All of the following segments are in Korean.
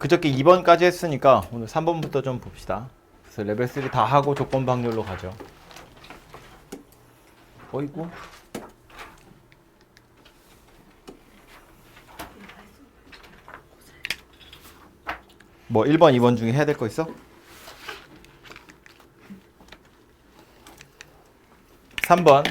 그저께 2번까지 했으니까 오늘 3번부터 좀 봅시다. 그래서 레벨 3 다 하고 조건 방률로 가죠. 어이구. 뭐 1번, 2번 중에 해야 될 거 있어? 3번.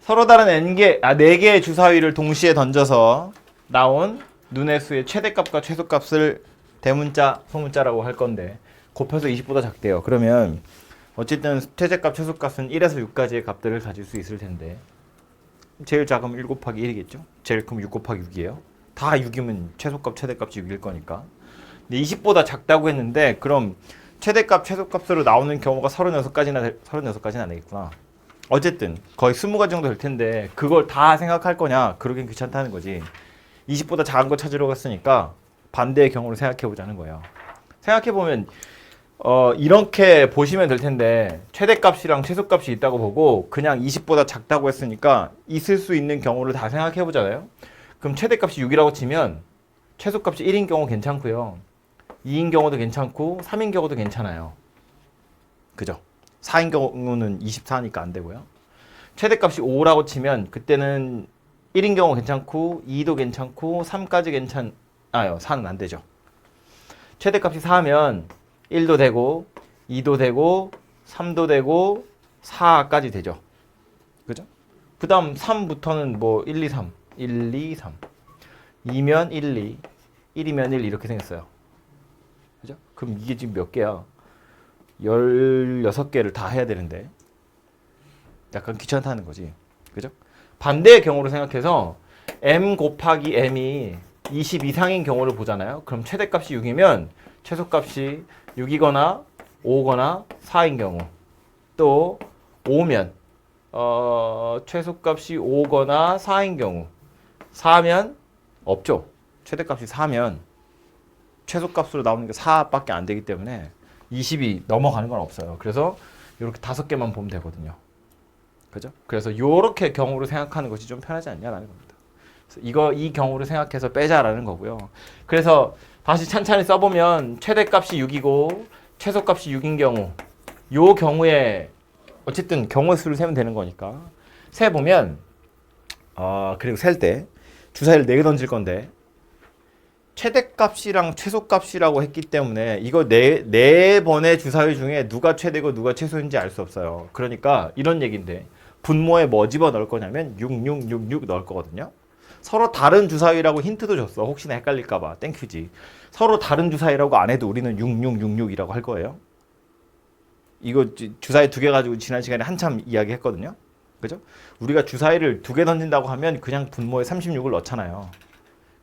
서로 다른 네개의 주사위를 동시에 던져서 나온 눈의 수의 최대값과 최소값을 대문자, 소문자라고 할 건데 곱해서 20보다 작대요. 그러면 어쨌든 최대값, 최소값은 1에서 6까지의 값들을 가질 수 있을 텐데 제일 작으면 1 곱하기 1이겠죠? 제일 크면 6 곱하기 6이에요. 다 6이면 최소값, 최대값이 6일 거니까. 근데 20보다 작다고 했는데 그럼 최대값, 최소값으로 나오는 경우가 36가지는 안 되겠구나. 어쨌든 거의 20가지 정도 될 텐데 그걸 다 생각할 거냐? 그러긴 귀찮다는 거지. 20보다 작은 거 찾으러 갔으니까 반대의 경우를 생각해 보자는 거예요. 생각해 보면 이렇게 보시면 될 텐데 최대값이랑 최소값이 있다고 보고 그냥 20보다 작다고 했으니까 있을 수 있는 경우를 다 생각해 보잖아요. 그럼 최대값이 6이라고 치면 최소값이 1인 경우 괜찮고요. 2인 경우도 괜찮고 3인 경우도 괜찮아요. 그죠? 4인 경우는 24니까 안 되고요. 최대값이 5라고 치면 그때는 1인 경우 괜찮고 2도 괜찮고 3까지 4는 안 되죠. 최대값이 4면 1도 되고 2도 되고 3도 되고 4까지 되죠. 그죠? 그 다음 3부터는 뭐 1, 2, 3 1, 2, 3 2면 1, 2 1이면 1 이렇게 생겼어요. 그죠? 그럼 이게 지금 몇 개야? 16개를 다 해야 되는데 약간 귀찮다는 거지. 그죠? 반대의 경우로 생각해서 m 곱하기 m이 20 이상인 경우를 보잖아요. 그럼 최대값이 6이면 최소값이 6이거나 5거나 4인 경우, 또 5면 최소값이 5거나 4인 경우, 4면 없죠. 최대값이 4면 최소값으로 나오는 게 4밖에 안 되기 때문에 20이 넘어가는 건 없어요. 그래서 이렇게 5개만 보면 되거든요. 그죠? 그래서 이렇게 경우를 생각하는 것이 좀 편하지 않냐라는 겁니다. 그래서 이 경우를 생각해서 빼자라는 거고요. 그래서 다시 찬찬히 써보면 최대값이 6이고 최소값이 6인 경우, 요 경우에 어쨌든 경우 수를 세면 되는 거니까 세보면 그리고 셀 때 주사위를 4개 던질 건데 최대값이랑 최소값이라고 했기 때문에 이거 네 번의 주사위 중에 누가 최대고 누가 최소인지 알 수 없어요. 그러니까 이런 얘기인데 분모에 뭐 집어 넣을 거냐면 6666 넣을 거거든요. 서로 다른 주사위라고 힌트도 줬어. 혹시나 헷갈릴까 봐. 땡큐지. 서로 다른 주사위라고 안 해도 우리는 6666이라고 할 거예요. 이거 주사위 2개 가지고 지난 시간에 한참 이야기했거든요. 그죠? 우리가 주사위를 2개 던진다고 하면 그냥 분모에 36을 넣잖아요.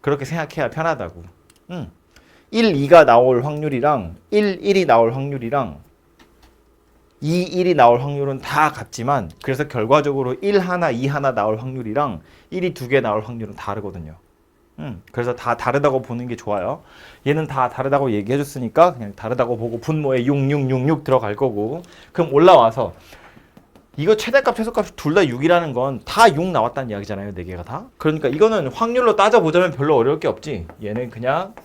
그렇게 생각해야 편하다고. 1, 2가 나올 확률이랑 1, 1이 나올 확률이랑 2, 1이 나올 확률은 다 같지만 그래서 결과적으로 1 하나, 2 하나 나올 확률이랑 1이 2개 나올 확률은 다르거든요. 그래서 다 다르다고 보는 게 좋아요. 얘는 다 다르다고 얘기해 줬으니까 그냥 다르다고 보고 분모에 6666 들어갈 거고 그럼 올라와서 이거 최대값, 최소값이 둘 다 6이라는 건 다 6 나왔다는 이야기잖아요. 4개가 다. 그러니까 이거는 확률로 따져보자면 별로 어려울 게 없지. 얘는 그냥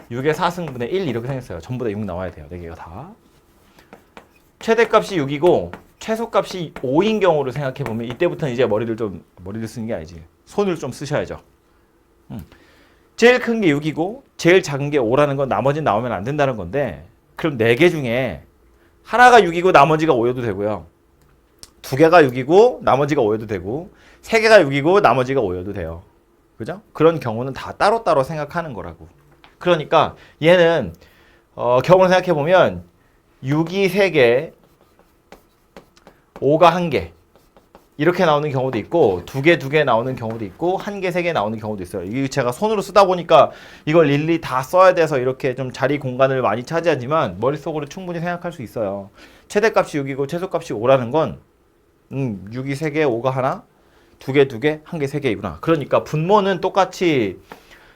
6의 4승분의 1 이렇게 생겼어요. 전부 다 6 나와야 돼요. 4개가 다. 최대값이 6이고 최소값이 5인 경우를 생각해보면 이때부터는 이제 머리를 쓰는 게 아니지. 손을 좀 쓰셔야죠. 제일 큰 게 6이고 제일 작은 게 5라는 건 나머지는 나오면 안 된다는 건데 그럼 4개 중에 하나가 6이고 나머지가 5여도 되고요. 2개가 6이고 나머지가 5여도 되고 3개가 6이고 나머지가 5여도 돼요. 그죠? 그런 경우는 다 따로따로 생각하는 거라고. 그러니까 얘는 경우를 생각해보면 6이 3개, 5가 1개 이렇게 나오는 경우도 있고 2개 나오는 경우도 있고 1개, 3개 나오는 경우도 있어요. 이게 제가 손으로 쓰다 보니까 이걸 일일이 다 써야 돼서 이렇게 좀 자리 공간을 많이 차지하지만 머릿속으로 충분히 생각할 수 있어요. 최대값이 6이고 최소값이 5라는 건 6이 3개, 5가 하나, 2개, 1개, 3개이구나. 그러니까 분모는 똑같이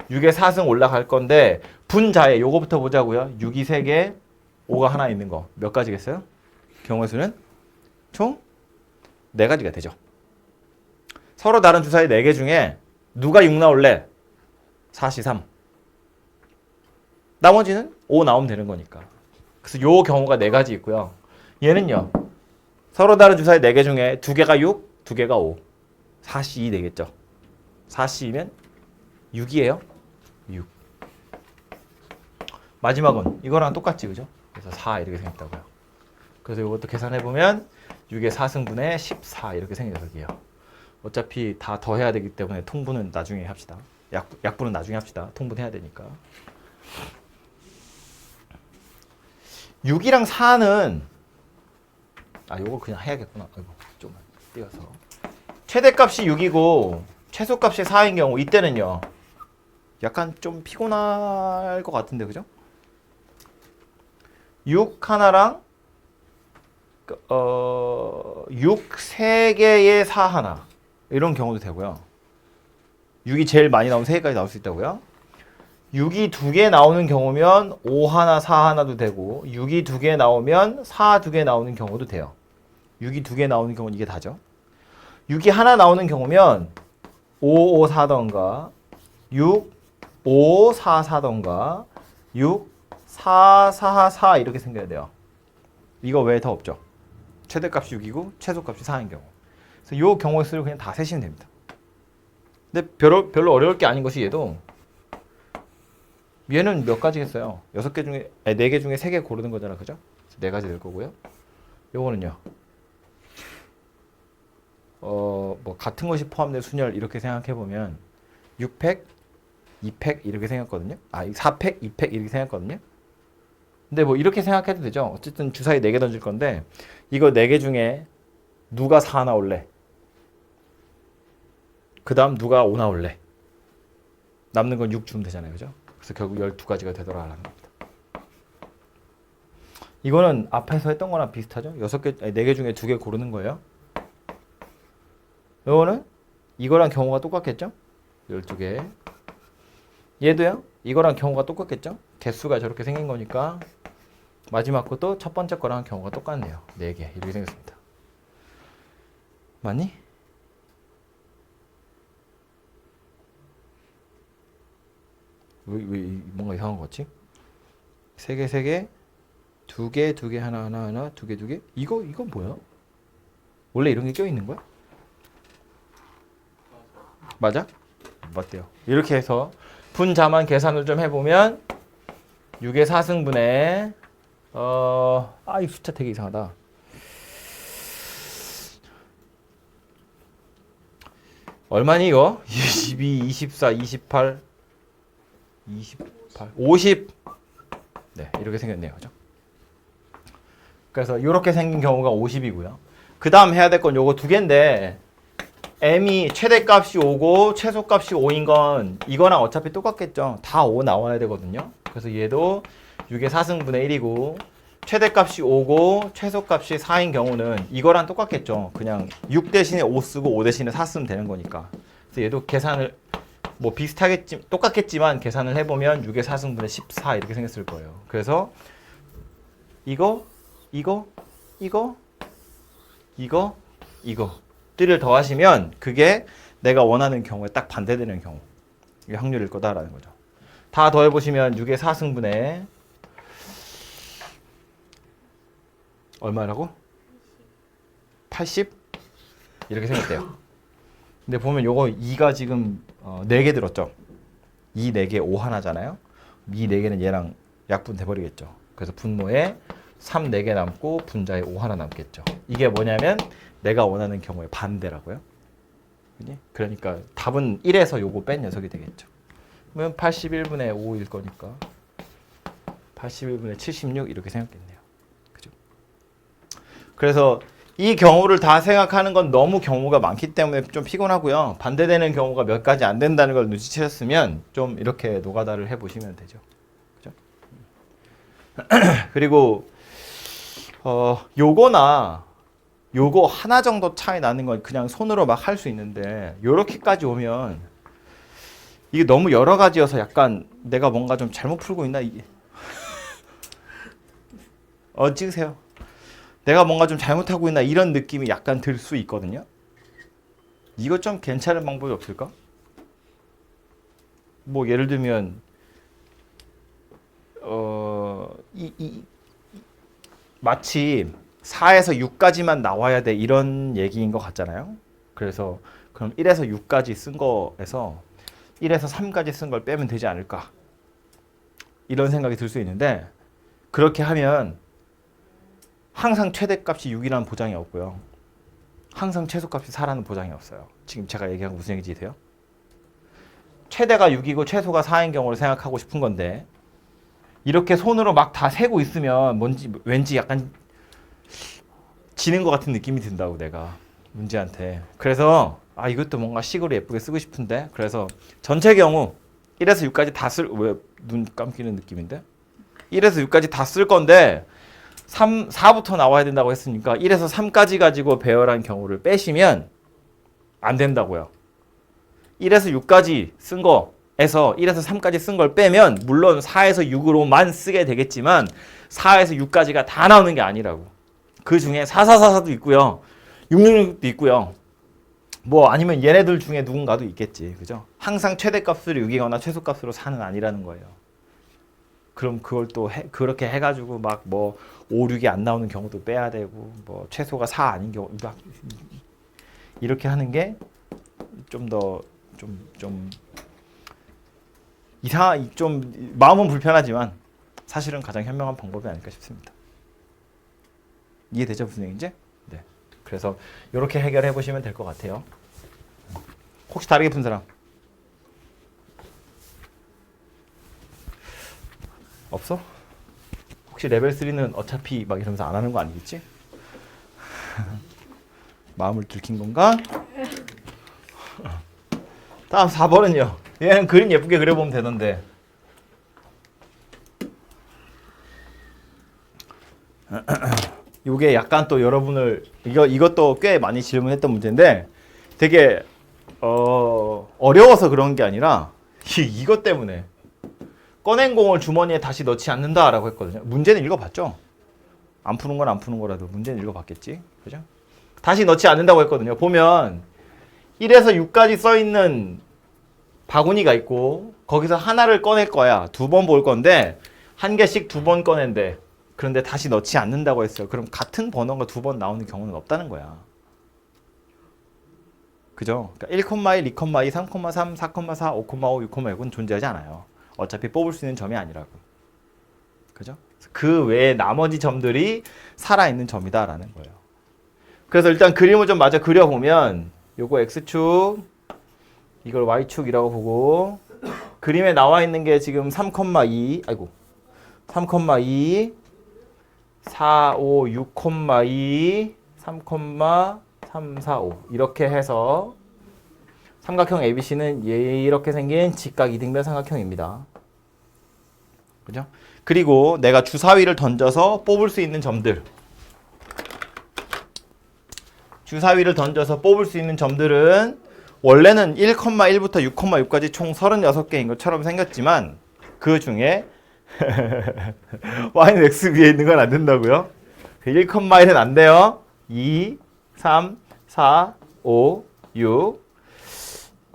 6의 4승 올라갈 건데 분자에 요거부터 보자고요. 6이 3개, 5가 하나 있는 거 몇 가지겠어요? 경우의 수는 총 4가지가 되죠. 서로 다른 주사위 4개 중에 누가 6 나올래? 4시 3. 나머지는 5 나오면 되는 거니까. 그래서 요 경우가 4가지 있고요. 얘는요. 서로 다른 주사위 4개 중에 2개가 6, 2개가 5. 4C2 되겠죠. 4C면 6이에요. 6. 마지막은 이거랑 똑같지, 그죠? 그래서 4 이렇게 생겼다고요. 그래서 이것도 계산해보면 6의 4승분의 14 이렇게 생겨서요. 어차피 다 더해야 되기 때문에 통분은 나중에 합시다. 약분은 나중에 합시다. 통분해야 되니까. 6이랑 4는 요거 그냥 해야겠구나. 아이고, 좀만 띄어서. 최대값이 6이고 최소값이 4인 경우 이때는요. 약간 좀 피곤할 것 같은데, 그죠? 6 하나랑 6 3개의 4 하나 이런 경우도 되고요. 6이 제일 많이 나오면 3개까지 나올 수 있다고요. 6이 2개 나오는 경우면 5 하나, 4 하나도 되고 6이 2개 나오면 4 2개 나오는 경우도 돼요. 6이 2개 나오는 경우는 이게 다죠. 6이 하나 나오는 경우면 5, 5, 4던가 6, 5, 4, 4던가 6, 4, 4, 4 이렇게 생겨야 돼요. 이거 외에 더 없죠. 최대값이 6이고 최소값이 4인 경우. 그래서 이 경우의 수를 그냥 다 세시면 됩니다. 근데 별로 어려울 게 아닌 것이 얘는 몇 가지겠어요? 6개 중에 4개 중에 3개 고르는 거잖아. 그죠? 4가지 될 거고요. 요거는요. 뭐 같은 것이 포함된 순열 이렇게 생각해 보면 6팩, 2팩 이렇게 생겼거든요. 4팩, 2팩 이렇게 생겼거든요. 근데 뭐 이렇게 생각해도 되죠. 어쨌든 주사위 4개 던질 건데 이거 4개 중에 누가 4 나올래? 그 다음 누가 5 나올래? 남는 건 6 주면 되잖아요. 그죠? 그래서 결국 12가지가 되더라라는 겁니다. 이거는 앞에서 했던 거랑 비슷하죠? 4개 중에 2개 고르는 거예요. 이거는 이거랑 경우가 똑같겠죠? 12개. 얘도요? 이거랑 경우가 똑같겠죠? 개수가 저렇게 생긴 거니까 마지막 것도 첫 번째 거랑 경우가 똑같네요. 4개 이렇게 생겼습니다. 맞니? 왜 뭔가 이상한 거 같지? 3개, 3개, 2개, 2개, 하나, 2개, 2개? 이거 뭐야? 원래 이런 게 껴있는 거야? 맞아? 맞대요. 이렇게 해서 분자만 계산을 좀 해보면 6의 4승분의 이 숫자 되게 이상하다. 얼마니 이거? 22, 24, 28, 50. 네, 이렇게 생겼네요. 그죠? 그래서 이렇게 생긴 경우가 50이고요. 그 다음 해야 될 건 요거 2개인데 m이 최대값이 5고 최소값이 5인 건 이거랑 어차피 똑같겠죠. 다 5 나와야 되거든요. 그래서 얘도 6의 4승분의 1이고 최대값이 5고 최소값이 4인 경우는 이거랑 똑같겠죠. 그냥 6 대신에 5 쓰고 5 대신에 4 쓰면 되는 거니까. 그래서 얘도 계산을 뭐 똑같겠지만 계산을 해보면 6의 4승분의 14 이렇게 생겼을 거예요. 그래서 이거 띠를 더하시면 그게 내가 원하는 경우에 딱 반대되는 경우 이게 확률일 거다라는 거죠. 다 더해보시면 6의 4승분의 얼마라고? 80? 이렇게 생겼대요. 근데 보면 요거 2가 지금 4개 들었죠. 2, 4개, 5 하나잖아요. 이 4개는 얘랑 약분 돼버리겠죠. 그래서 분모에 3, 4개 남고 분자에 5 하나 남겠죠. 이게 뭐냐면 내가 원하는 경우에 반대라고요. 그러니까 답은 1에서 요거 뺀 녀석이 되겠죠. 그러면 81분의 5일 거니까 81분의 76 이렇게 생각겠네요. 그죠? 그래서 이 경우를 다 생각하는 건 너무 경우가 많기 때문에 좀 피곤하고요. 반대되는 경우가 몇 가지 안 된다는 걸 눈치채셨으면 좀 이렇게 노가다를 해보시면 되죠. 그죠? 그리고 요거 하나 정도 차이 나는 건 그냥 손으로 막 할 수 있는데 요렇게까지 오면 이게 너무 여러 가지여서 약간 내가 뭔가 좀 잘못 풀고 있나 이게 찍으세요. 내가 뭔가 좀 잘못하고 있나 이런 느낌이 약간 들 수 있거든요. 이거 좀 괜찮은 방법이 없을까? 뭐 예를 들면 마치 4에서 6까지만 나와야 돼 이런 얘기인 것 같잖아요. 그래서 그럼 1에서 6까지 쓴 거에서 1에서 3까지 쓴 걸 빼면 되지 않을까 이런 생각이 들 수 있는데 그렇게 하면 항상 최대값이 6이라는 보장이 없고요. 항상 최소값이 4라는 보장이 없어요. 지금 제가 얘기한 거 무슨 얘기인지 돼요? 최대가 6이고 최소가 4인 경우를 생각하고 싶은 건데 이렇게 손으로 막 다 세고 있으면 뭔지 왠지 약간 지는 것 같은 느낌이 든다고 내가 문제한테. 그래서 이것도 뭔가 식으로 예쁘게 쓰고 싶은데 그래서 전체 경우 1에서 6까지 다 쓸 왜 눈 감기는 느낌인데 1에서 6까지 다 쓸 건데 4부터 나와야 된다고 했으니까 1에서 3까지 가지고 배열한 경우를 빼시면 안 된다고요. 1에서 6까지 쓴 거에서 1에서 3까지 쓴 걸 빼면 물론 4에서 6으로만 쓰게 되겠지만 4에서 6까지가 다 나오는 게 아니라고. 그 중에 4444도 있고요. 666도 있고요. 뭐 아니면 얘네들 중에 누군가도 있겠지. 그죠? 항상 최대값으로 6이거나 최소값으로 4는 아니라는 거예요. 그럼 그걸 또 그렇게 해가지고 막 뭐 5, 6이 안 나오는 경우도 빼야 되고 뭐 최소가 4 아닌 경우 막 이렇게 하는 게 좀 더 좀 마음은 불편하지만 사실은 가장 현명한 방법이 아닐까 싶습니다. 이해되죠 무슨 얘기인지? 네. 그래서 이렇게 해결해 보시면 될 것 같아요. 혹시 다르게 푼 사람? 없어? 혹시 레벨 3는 어차피 막 이러면서 안 하는 거 아니겠지? 마음을 들킨 건가? 다음 4번은요. 얘는 그림 예쁘게 그려보면 되던데. 이게 약간 또 여러분을 이것도 꽤 많이 질문했던 문제인데 되게 어려워서 그런 게 아니라 이것 때문에 꺼낸 공을 주머니에 다시 넣지 않는다라고 했거든요. 문제는 읽어봤죠? 안 푸는 건 안 푸는 거라도 문제는 읽어봤겠지. 그죠? 다시 넣지 않는다고 했거든요. 보면 1에서 6까지 써있는 바구니가 있고 거기서 하나를 꺼낼 거야. 2번 볼 건데 한 개씩 2번 꺼낸대. 그런데 다시 넣지 않는다고 했어요. 그럼 같은 번호가 2번 나오는 경우는 없다는 거야. 그죠? 그러니까 1,1, 2,2, 3,3, 4,4, 5,5, 6,6은 존재하지 않아요. 어차피 뽑을 수 있는 점이 아니라고. 그죠? 그 외에 나머지 점들이 살아있는 점이다라는 거예요. 그래서 일단 그림을 좀 마저 그려보면 요거 X축, 이걸 Y축이라고 보고 그림에 나와 있는 게 지금 3,2, 3,2, 4, 5, 6,2, 3,3, 4, 5 이렇게 해서 삼각형 ABC는 이렇게 생긴 직각 이등변 삼각형입니다. 그죠? 그리고 내가 주사위를 던져서 뽑을 수 있는 점들. 주사위를 던져서 뽑을 수 있는 점들은 원래는 1,1부터 6,6까지 총 36개인 것처럼 생겼지만 그 중에 y는 x 위에 있는 건 안 된다고요? 1,1은 안 돼요. 2, 3, 4, 5, 6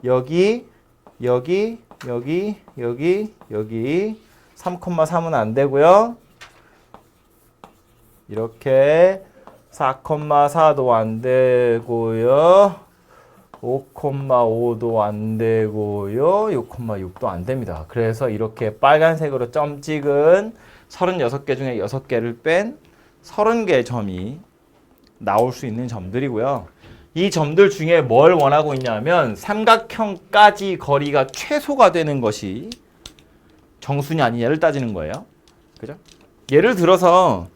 여기 3,3은 안 되고요. 이렇게 4,4도 안 되고요. 5,5도 안 되고요. 6,6도 안 됩니다. 그래서 이렇게 빨간색으로 점 찍은 36개 중에 6개를 뺀 30개의 점이 나올 수 있는 점들이고요. 이 점들 중에 뭘 원하고 있냐면 삼각형까지 거리가 최소가 되는 것이 정수냐 아니냐를 따지는 거예요. 그죠? 예를 들어서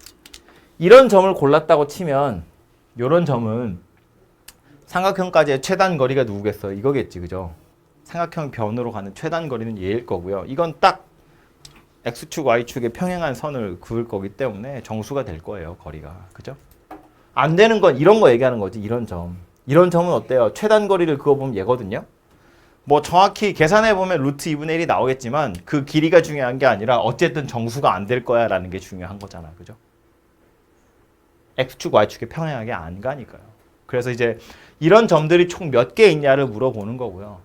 이런 점을 골랐다고 치면 이런 점은 삼각형까지의 최단 거리가 누구겠어? 이거겠지. 그죠? 삼각형 변으로 가는 최단 거리는 얘일 거고요. 이건 딱 X축, Y축에 평행한 선을 그을 거기 때문에 정수가 될 거예요. 거리가. 그죠? 안 되는 건 이런 거 얘기하는 거지. 이런 점. 이런 점은 어때요? 최단 거리를 그어보면 얘거든요. 뭐 정확히 계산해보면 루트 2분의 1이 나오겠지만 그 길이가 중요한 게 아니라 어쨌든 정수가 안 될 거야 라는 게 중요한 거잖아. 그죠? X축, Y축에 평행하게 안 가니까요. 그래서 이제 이런 점들이 총 몇 개 있냐를 물어보는 거고요.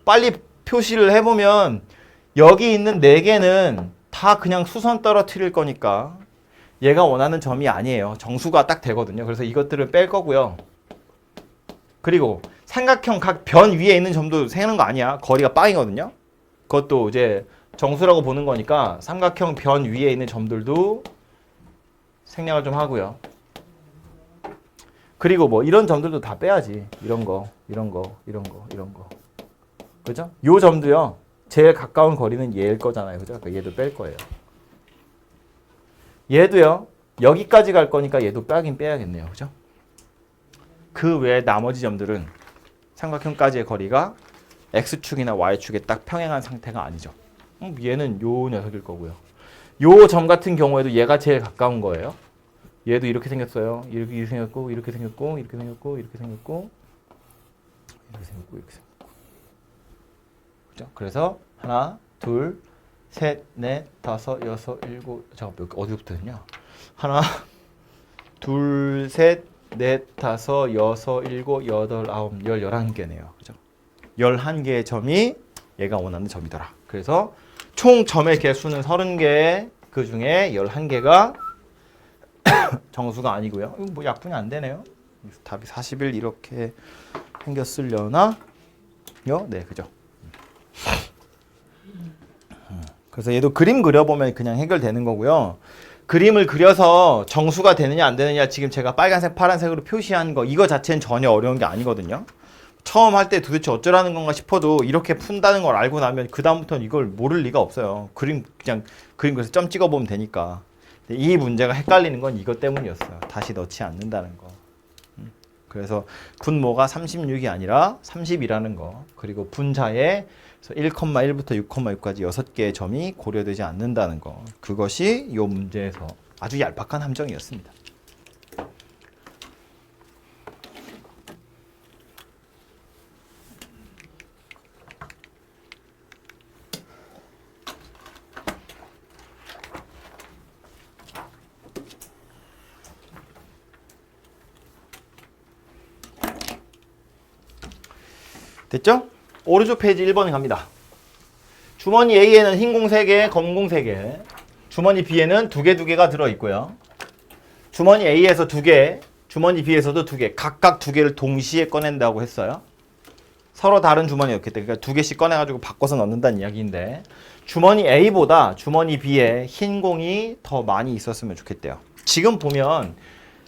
빨리 표시를 해보면 여기 있는 4개는 다 그냥 수선 떨어뜨릴 거니까 얘가 원하는 점이 아니에요. 정수가 딱 되거든요. 그래서 이것들을 뺄 거고요. 그리고 삼각형 각 변 위에 있는 점도 세는 거 아니야. 거리가 빵이거든요. 그것도 이제 정수라고 보는 거니까 삼각형 변 위에 있는 점들도 생략을 좀 하고요. 그리고 뭐 이런 점들도 다 빼야지. 이런 거, 이런 거, 이런 거, 이런 거. 그죠? 요 점도요. 제일 가까운 거리는 얘일 거잖아요. 그죠? 그러니까 얘도 뺄 거예요. 얘도요. 여기까지 갈 거니까 얘도 빼긴 빼야겠네요. 그죠? 그 외에 나머지 점들은 삼각형까지의 거리가 X축이나 Y축에 딱 평행한 상태가 아니죠. 얘는 요 녀석일 거고요. 요 점 같은 경우에도 얘가 제일 가까운 거예요. 얘도 이렇게 생겼어요. 이렇게 생겼고, 이렇게 생겼고, 이렇게 생겼고, 이렇게 생겼고, 이렇게 생겼고, 이렇게 생겼고. 그죠? 그래서 하나, 둘, 셋, 넷, 다섯, 여섯, 일곱. 잠깐 어디부터 했냐? 하나, 둘, 셋, 넷, 다섯, 여섯, 일곱, 여덟, 아홉, 11개네요. 그죠? 11개의 점이 얘가 원하는 점이더라. 그래서 총 점의 개수는 30개, 그 중에 11개가 정수가 아니고요. 이거 뭐 약분이 안 되네요. 답이 41 이렇게 생겼으려나? 네, 그죠? 그래서 얘도 그림 그려보면 그냥 해결되는 거고요. 그림을 그려서 정수가 되느냐 안 되느냐 지금 제가 빨간색, 파란색으로 표시한 거 이거 자체는 전혀 어려운 게 아니거든요. 처음 할 때 도대체 어쩌라는 건가 싶어도 이렇게 푼다는 걸 알고 나면 그 다음부터는 이걸 모를 리가 없어요. 그냥 그림 그래서 점 찍어보면 되니까. 이 문제가 헷갈리는 건 이것 때문이었어요. 다시 넣지 않는다는 거. 그래서 분모가 36이 아니라 30이라는 거. 그리고 분자에 1,1부터 6,6까지 6개의 점이 고려되지 않는다는 거. 그것이 이 문제에서 아주 얄팍한 함정이었습니다. 됐죠? 오른쪽 페이지 1번에 갑니다. 주머니 A에는 흰 공 3개, 검은 공 3개. 주머니 B에는 2개가 들어있고요. 주머니 A에서 2개, 주머니 B에서도 2개. 각각 2개를 동시에 꺼낸다고 했어요. 서로 다른 주머니였기 때문에 그러니까 2개씩 꺼내가지고 바꿔서 넣는다는 이야기인데 주머니 A보다 주머니 B에 흰 공이 더 많이 있었으면 좋겠대요. 지금 보면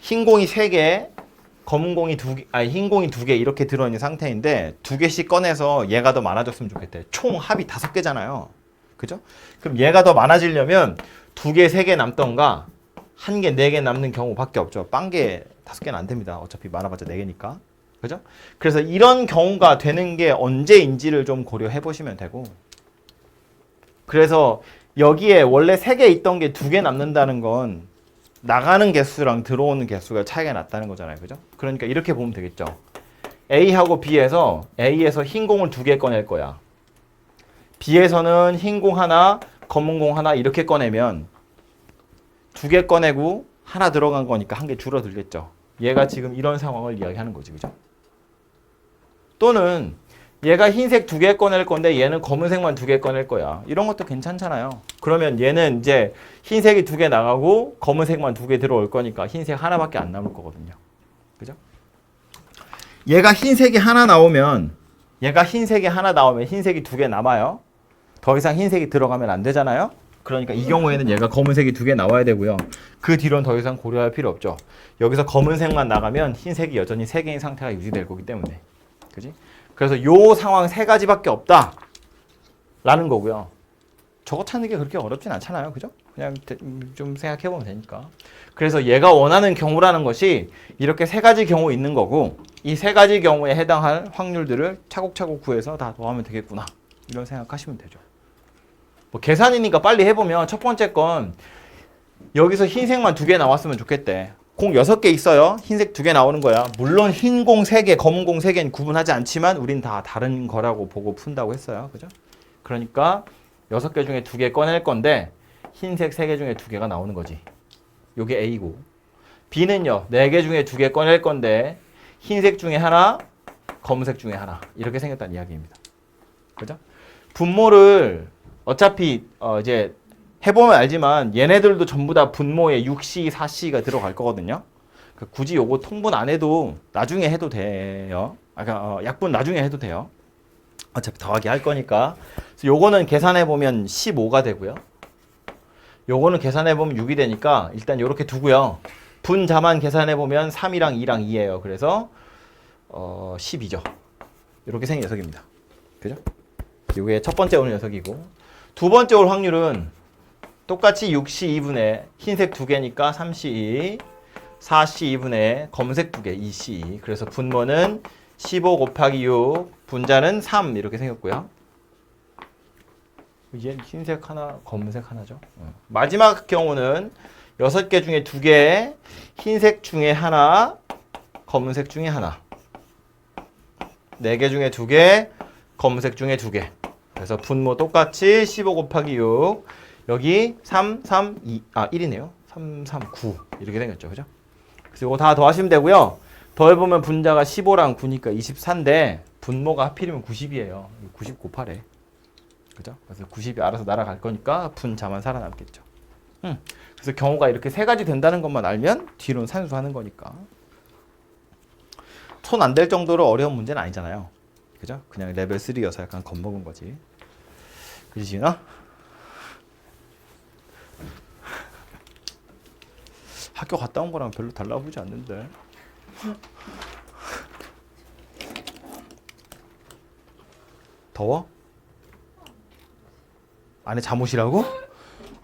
흰 공이 3개, 검은 공이 2개, 흰 공이 2개 이렇게 들어있는 상태인데 2개씩 꺼내서 얘가 더 많아졌으면 좋겠대. 총 합이 5개잖아요. 그죠? 그럼 얘가 더 많아지려면 2개, 3개 남던가 1개, 4개 남는 경우밖에 없죠. 빵개 5개는 안 됩니다. 어차피 많아봤자 4개니까. 그죠? 그래서 이런 경우가 되는 게 언제인지를 좀 고려해 보시면 되고 그래서 여기에 원래 3개 있던 게 2개 남는다는 건 나가는 개수랑 들어오는 개수가 차이가 났다는 거잖아요. 그죠? 그러니까 이렇게 보면 되겠죠. A하고 B에서 A에서 흰 공을 2개 꺼낼 거야. B에서는 흰 공 하나, 검은 공 하나 이렇게 꺼내면 2개 꺼내고 하나 들어간 거니까 1개 줄어들겠죠. 얘가 지금 이런 상황을 이야기하는 거지. 그죠? 또는 얘가 흰색 2개 꺼낼 건데 얘는 검은색만 2개 꺼낼 거야. 이런 것도 괜찮잖아요. 그러면 얘는 이제 흰색이 2개 나가고 검은색만 2개 들어올 거니까 흰색 하나밖에 안 남을 거거든요. 그죠? 얘가 흰색이 하나 나오면 흰색이 2개 남아요. 더 이상 흰색이 들어가면 안 되잖아요. 그러니까 이 경우에는 얘가 검은색이 2개 나와야 되고요. 그 뒤로는 더 이상 고려할 필요 없죠. 여기서 검은색만 나가면 흰색이 여전히 3개인 상태가 유지될 거기 때문에. 그지? 그래서 요 상황 3가지밖에 없다 라는 거고요. 저거 찾는 게 그렇게 어렵진 않잖아요. 그죠? 그냥 좀 생각해 보면 되니까. 그래서 얘가 원하는 경우라는 것이 이렇게 3가지 경우 있는 거고 이 3가지 경우에 해당할 확률들을 차곡차곡 구해서 다 더하면 되겠구나. 이런 생각하시면 되죠. 뭐 계산이니까 빨리 해보면 첫 번째 건 여기서 흰색만 2개 나왔으면 좋겠대. 공 6개 있어요. 흰색 2개 나오는 거야. 물론 흰 공 3개, 검은 공 3개는 구분하지 않지만 우린 다 다른 거라고 보고 푼다고 했어요. 그죠? 그러니까 6개 중에 2개 꺼낼 건데 흰색 3개 중에 2개가 나오는 거지. 요게 A고 B는요. 4개 중에 2개 꺼낼 건데 흰색 중에 하나, 검은색 중에 하나. 이렇게 생겼다는 이야기입니다. 그죠? 분모를 어차피 이제 해보면 알지만 얘네들도 전부 다 분모에 6C, 4C가 들어갈 거거든요. 그러니까 굳이 요거 통분 안 해도 나중에 해도 돼요. 약분 나중에 해도 돼요. 어차피 더하기 할 거니까. 그래서 요거는 계산해보면 15가 되고요. 요거는 계산해보면 6이 되니까 일단 요렇게 두고요. 분자만 계산해보면 3이랑 2랑 2예요. 그래서 12죠. 이렇게 생긴 녀석입니다. 그죠? 이게 첫 번째 올 녀석이고, 두 번째 올 확률은 똑같이 6C 2분의 흰색 2개니까 3C2, 4C 2분의 검색 2개 2C. 그래서 분모는 15 곱하기 6, 분자는 3 이렇게 생겼고요. 얘 흰색 하나, 검은색 하나죠. 마지막 경우는 6개 중에 2개, 흰색 중에 하나, 검은색 중에 하나. 4개 중에 2개, 검은색 중에 2개. 그래서 분모 똑같이 15 곱하기 6. 여기 3, 3, 2, 1이네요. 3, 3, 9. 이렇게 생겼죠. 그죠? 그래서 이거 다 더하시면 되고요. 더해보면 분자가 15랑 9니까 24인데, 분모가 하필이면 90이에요. 90 곱하래. 그죠? 그래서 90이 알아서 날아갈 거니까 분자만 살아남겠죠. 그래서 경우가 이렇게 세 가지 된다는 것만 알면 뒤로는 산수하는 거니까. 손 안 댈 정도로 어려운 문제는 아니잖아요. 그죠? 그냥 레벨 3여서 약간 겁먹은 거지. 그지, 지은아? 학교 갔다 온 거랑 별로 달라 보이지 않는데. 더워? 안에 잠옷이라고?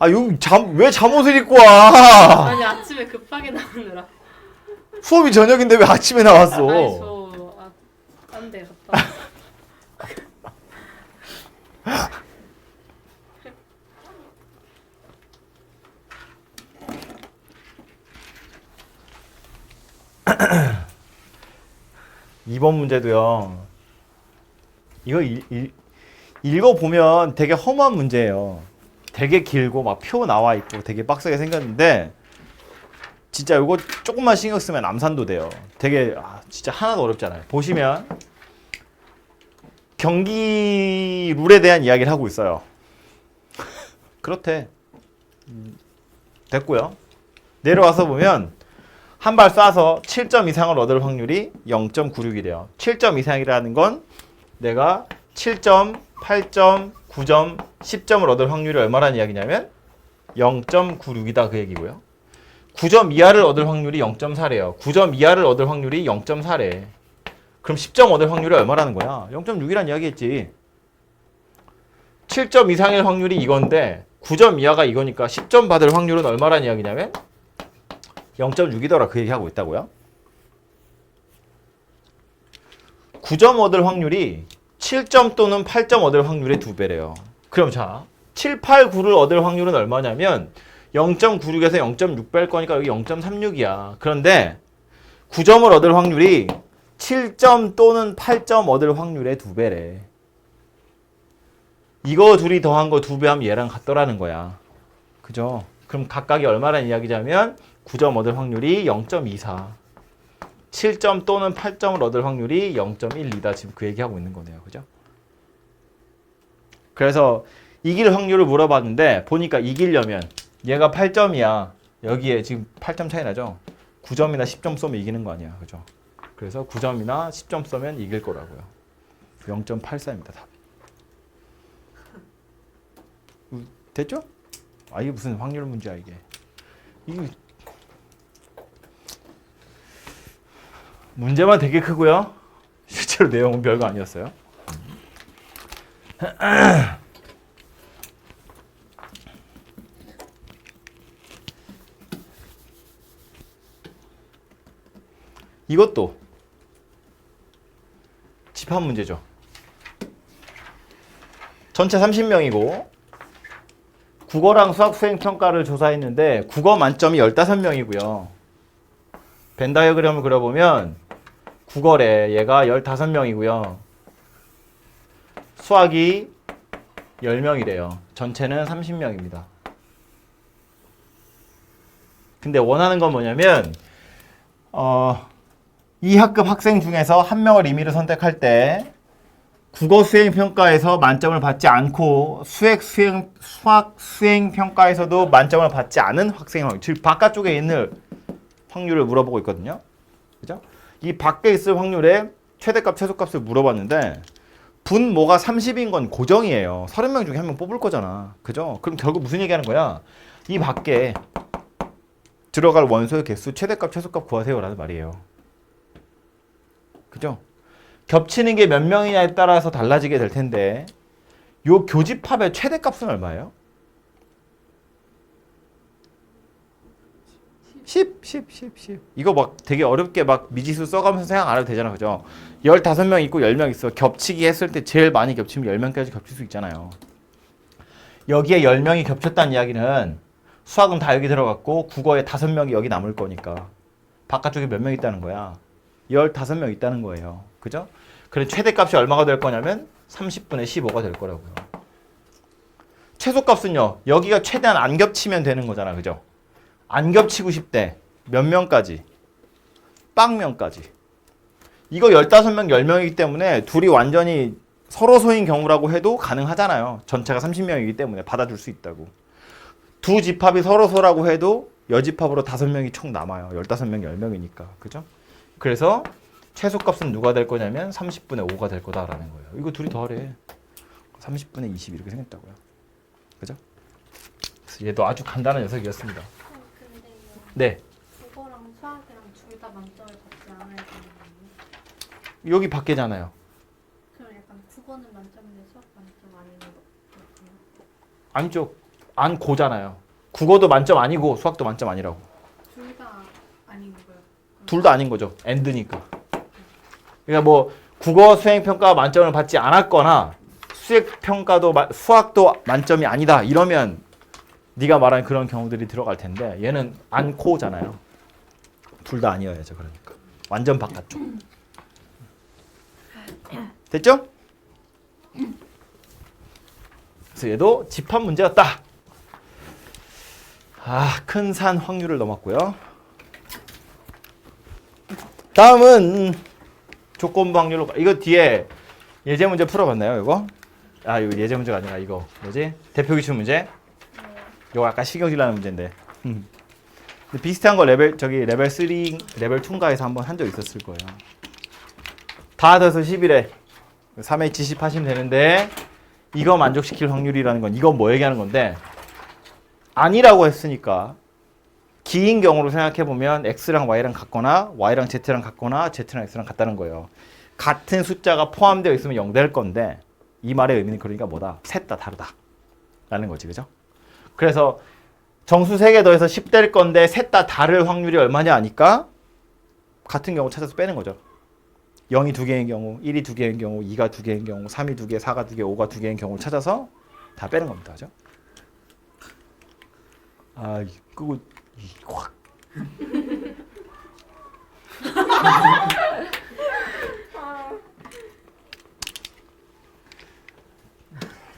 여기 왜 잠옷을 입고 와? 아니 아침에 급하게 나오느라. 수업이 저녁인데 왜 아침에 나왔어? 아니 딴 데 갔다 왔어. 이번 문제도요. 이거 읽어보면 되게 허무한 문제예요. 되게 길고 막 표 나와 있고 되게 빡세게 생겼는데 진짜 이거 조금만 신경 쓰면 암산도 돼요. 되게 진짜 하나도 어렵잖아요. 보시면 경기 룰에 대한 이야기를 하고 있어요. 그렇대. 됐고요. 내려와서 보면 한 발 쏴서 7점 이상을 얻을 확률이 0.96이래요. 7점 이상이라는 건 내가 7점, 8점, 9점, 10점을 얻을 확률이 얼마라는 이야기냐면 0.96이다 그 얘기고요. 9점 이하를 얻을 확률이 0.4래요. 9점 이하를 얻을 확률이 0.4래. 그럼 10점 얻을 확률이 얼마라는 거야? 0.6이란 이야기했지. 7점 이상일 확률이 이건데 9점 이하가 이거니까 10점 받을 확률은 얼마라는 이야기냐면 0.6이더라 그 얘기하고 있다고요. 9점 얻을 확률이 7점 또는 8점 얻을 확률의 2배래요. 그럼 자, 7, 8, 9를 얻을 확률은 얼마냐면 0.96에서 0.6 뺄 거니까 여기 0.36이야. 그런데 9점을 얻을 확률이 7점 또는 8점 얻을 확률의 2배래. 이거 둘이 더한 거 2배 하면 얘랑 같더라는 거야. 그죠? 그럼 각각이 얼마라는 이야기자면 9점 얻을 확률이 0.24. 7점 또는 8점을 얻을 확률이 0.12다. 지금 그 얘기하고 있는 거네요. 그죠? 그래서 이길 확률을 물어봤는데 보니까 이기려면 얘가 8점이야. 여기에 지금 8점 차이 나죠? 9점이나 10점 쏘면 이기는 거 아니야. 그죠? 그래서 9점이나 10점 쏘면 이길 거라고요. 0.84입니다. 답. 됐죠? 이게 무슨 확률 문제야 이게. 이게 문제만 되게 크고요. 실제로 내용은 별거 아니었어요. 이것도 집합 문제죠. 전체 30명이고 국어랑 수학 수행 평가를 조사했는데 국어 만점이 15명이고요. 벤 다이어그램을 그려보면 국어래 얘가 15명이고요. 수학이 10명이래요. 전체는 30명입니다. 근데 원하는 건 뭐냐면 이 학급 학생 중에서 한 명을 임의로 선택할 때 국어 수행 평가에서 만점을 받지 않고 수학 수행 평가에서도 만점을 받지 않은 학생의 확률, 즉 바깥쪽에 있는 확률을 물어보고 있거든요. 그죠? 이 밖에 있을 확률에 최대값, 최소값을 물어봤는데 분모가 30인 건 고정이에요. 30명 중에 한 명 뽑을 거잖아. 그죠? 그럼 결국 무슨 얘기하는 거야? 이 밖에 들어갈 원소의 개수, 최대값, 최소값 구하세요라는 말이에요. 그죠? 겹치는 게 몇 명이냐에 따라서 달라지게 될 텐데 요 교집합의 최대값은 얼마예요? 10. 이거 막 되게 어렵게 막 미지수 써가면서 생각 안 해도 되잖아. 그죠? 15명 있고 10명 있어. 겹치기 했을 때 제일 많이 겹치면 10명까지 겹칠 수 있잖아요. 여기에 10명이 겹쳤다는 이야기는 수학은 다 여기 들어갔고 국어에 5명이 여기 남을 거니까 바깥쪽에 몇 명 있다는 거야? 15명 있다는 거예요. 그죠? 그래 최대값이 얼마가 될 거냐면 30분의 15가 될 거라고요. 최소값은요. 여기가 최대한 안 겹치면 되는 거잖아. 그죠? 안 겹치고 싶대. 몇 명까지? 빵명까지. 이거 15명, 10명이기 때문에 둘이 완전히 서로 소인 경우라고 해도 가능하잖아요. 전체가 30명이기 때문에 받아줄 수 있다고. 두 집합이 서로 소라고 해도 여집합으로 5명이 총 남아요. 15명, 10명이니까. 그죠? 그래서 최소값은 누가 될 거냐면 30분의 5가 될 거다라는 거예요. 이거 둘이 더하래. 30분의 20 이렇게 생겼다고요. 그죠? 그래서 얘도 아주 간단한 녀석이었습니다. 근데요. 네. 국어랑 수학이랑 둘 다 만점을 받지 않아야 되는 거예요? 여기 밖에잖아요. 그럼 약간 국어는 만점인데 수학 만점 아닌 거군요. 안쪽 안 고잖아요. 국어도 만점 아니고 수학도 만점 아니라고. 둘 다 아닌 거예요. 둘 다 아닌 거죠. 엔드니까. 그러니까 뭐 국어 수행 평가 만점을 받지 않았거나 수학 평가도 수학도 만점이 아니다. 이러면 네가 말한 그런 경우들이 들어갈 텐데 얘는 안코잖아요. 둘 다 아니어야죠. 그러니까 완전 바깥쪽. 됐죠? 그래서 얘도 집합 문제였다. 큰 산 확률을 넘었고요. 다음은 조건부 확률로 이거 뒤에 예제 문제 풀어봤나요? 이거? 이거 예제 문제가 아니라 이거 뭐지? 대표 기출 문제? 이거 약간 신경질 나는 문제인데. 근데 비슷한 거 레벨 3, 레벨 2인가에서 한번 한 적 있었을 거예요. 다 더해서 11에 3H10 하시면 되는데 이거 만족시킬 확률이라는 건 이건 뭐 얘기하는 건데 아니라고 했으니까 기인 경우로 생각해보면 X랑 Y랑 같거나 Y랑 Z랑 같거나 Z랑 X랑 같다는 거예요. 같은 숫자가 포함되어 있으면 0 될 건데 이 말의 의미는 그러니까 뭐다? 셋 다 다르다 라는 거지. 그죠? 그래서 정수 3개 더해서 10 될 건데 셋 다 다를 확률이 얼마냐 하니까 같은 경우 찾아서 빼는 거죠. 0이 2개인 경우, 1이 2개인 경우, 2가 2개인 경우, 3이 2개, 4가 2개, 5가 2개인 경우를 찾아서 다 빼는 겁니다. 그죠? 그거 확.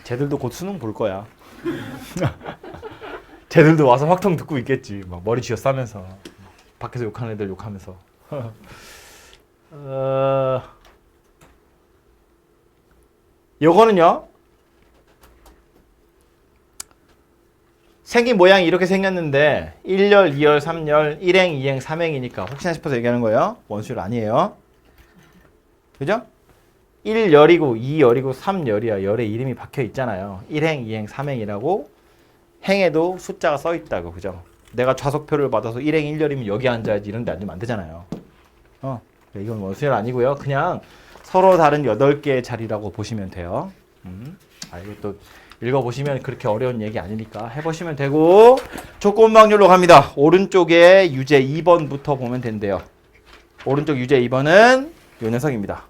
쟤들도 곧 수능 볼 거야. 쟤들도 와서 확통 듣고 있겠지. 막 머리 쥐어 싸면서 밖에서 욕하는 애들 욕하면서. 요거는요. 생긴 모양이 이렇게 생겼는데 1열, 2열, 3열, 1행, 2행, 3행이니까 혹시나 싶어서 얘기하는 거예요. 원수율 아니에요. 그죠? 1열이고 2열이고 3열이야. 열에 이름이 박혀 있잖아요. 1행, 2행, 3행이라고 행에도 숫자가 써 있다고. 그죠? 내가 좌석표를 받아서 1행 1열이면 여기 앉아야지 이런 데 앉으면 안 되잖아요. 이건 원수율 아니고요. 그냥 서로 다른 8개의 자리라고 보시면 돼요. 이것도 읽어보시면 그렇게 어려운 얘기 아니니까 해보시면 되고 조건부 확률로 갑니다. 오른쪽에 유제 2번부터 보면 된대요. 오른쪽 유제 2번은 요 녀석입니다.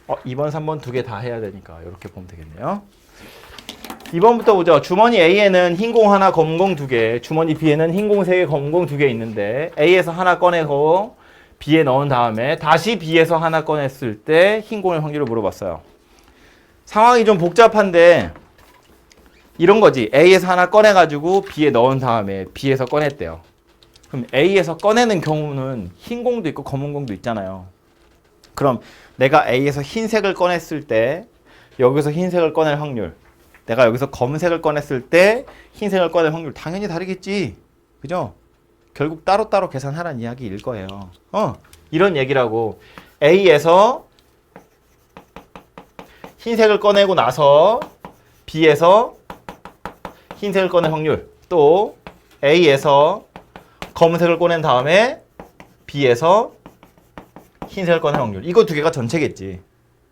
2번, 3번 두 개 다 해야 되니까 이렇게 보면 되겠네요. 2번부터 보죠. 주머니 A에는 흰 공 하나, 검은 공 2개, 주머니 B에는 흰 공 3개, 검은 공 2개 있는데 A에서 하나 꺼내고 B에 넣은 다음에 다시 B에서 하나 꺼냈을 때 흰 공의 확률을 물어봤어요. 상황이 좀 복잡한데 이런 거지. A에서 하나 꺼내가지고 B에 넣은 다음에 B에서 꺼냈대요. 그럼 A에서 꺼내는 경우는 흰 공도 있고 검은 공도 있잖아요. 그럼 내가 A에서 흰색을 꺼냈을 때 여기서 흰색을 꺼낼 확률, 내가 여기서 검은색을 꺼냈을 때 흰색을 꺼낼 확률 당연히 다르겠지. 그죠? 결국 따로따로 계산하라는 이야기일 거예요. 이런 얘기라고. A에서 흰색을 꺼내고 나서 B에서 흰색을 꺼낼 확률, 또 A에서 검은색을 꺼낸 다음에 B에서 흰색을 꺼낼 확률. 이거 두 개가 전체겠지.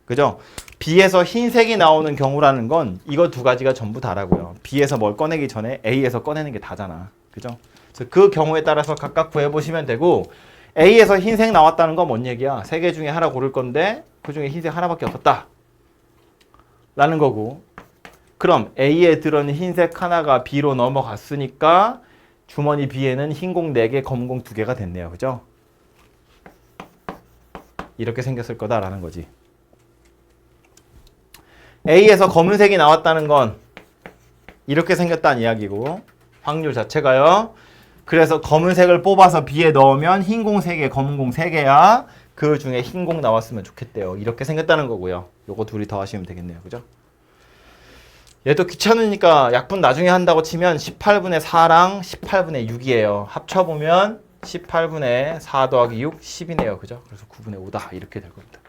그죠? B에서 흰색이 나오는 경우라는 건 이거 두 가지가 전부 다라고요. B에서 뭘 꺼내기 전에 A에서 꺼내는 게 다잖아. 그죠? 그래서 그 경우에 따라서 각각 구해보시면 되고, A에서 흰색 나왔다는 건 뭔 얘기야? 세 개 중에 하나 고를 건데 그 중에 흰색 하나밖에 없었다 라는 거고, 그럼 A에 들어있는 흰색 하나가 B로 넘어갔으니까 주머니 B에는 흰 공 4개, 검은 공 2개가 됐네요. 그죠? 이렇게 생겼을 거다라는 거지. A에서 검은색이 나왔다는 건 이렇게 생겼다는 이야기고, 확률 자체가요. 그래서 검은색을 뽑아서 B에 넣으면 흰 공 3개, 검은 공 3개야. 그 중에 흰 공 나왔으면 좋겠대요. 이렇게 생겼다는 거고요. 요거 둘이 더 하시면 되겠네요. 그죠? 얘도 귀찮으니까 약분 나중에 한다고 치면 18분의 4랑 18분의 6이에요. 합쳐보면 18분의 4 더하기 6, 10이네요. 그죠? 그래서 9분의 5다. 이렇게 될 겁니다.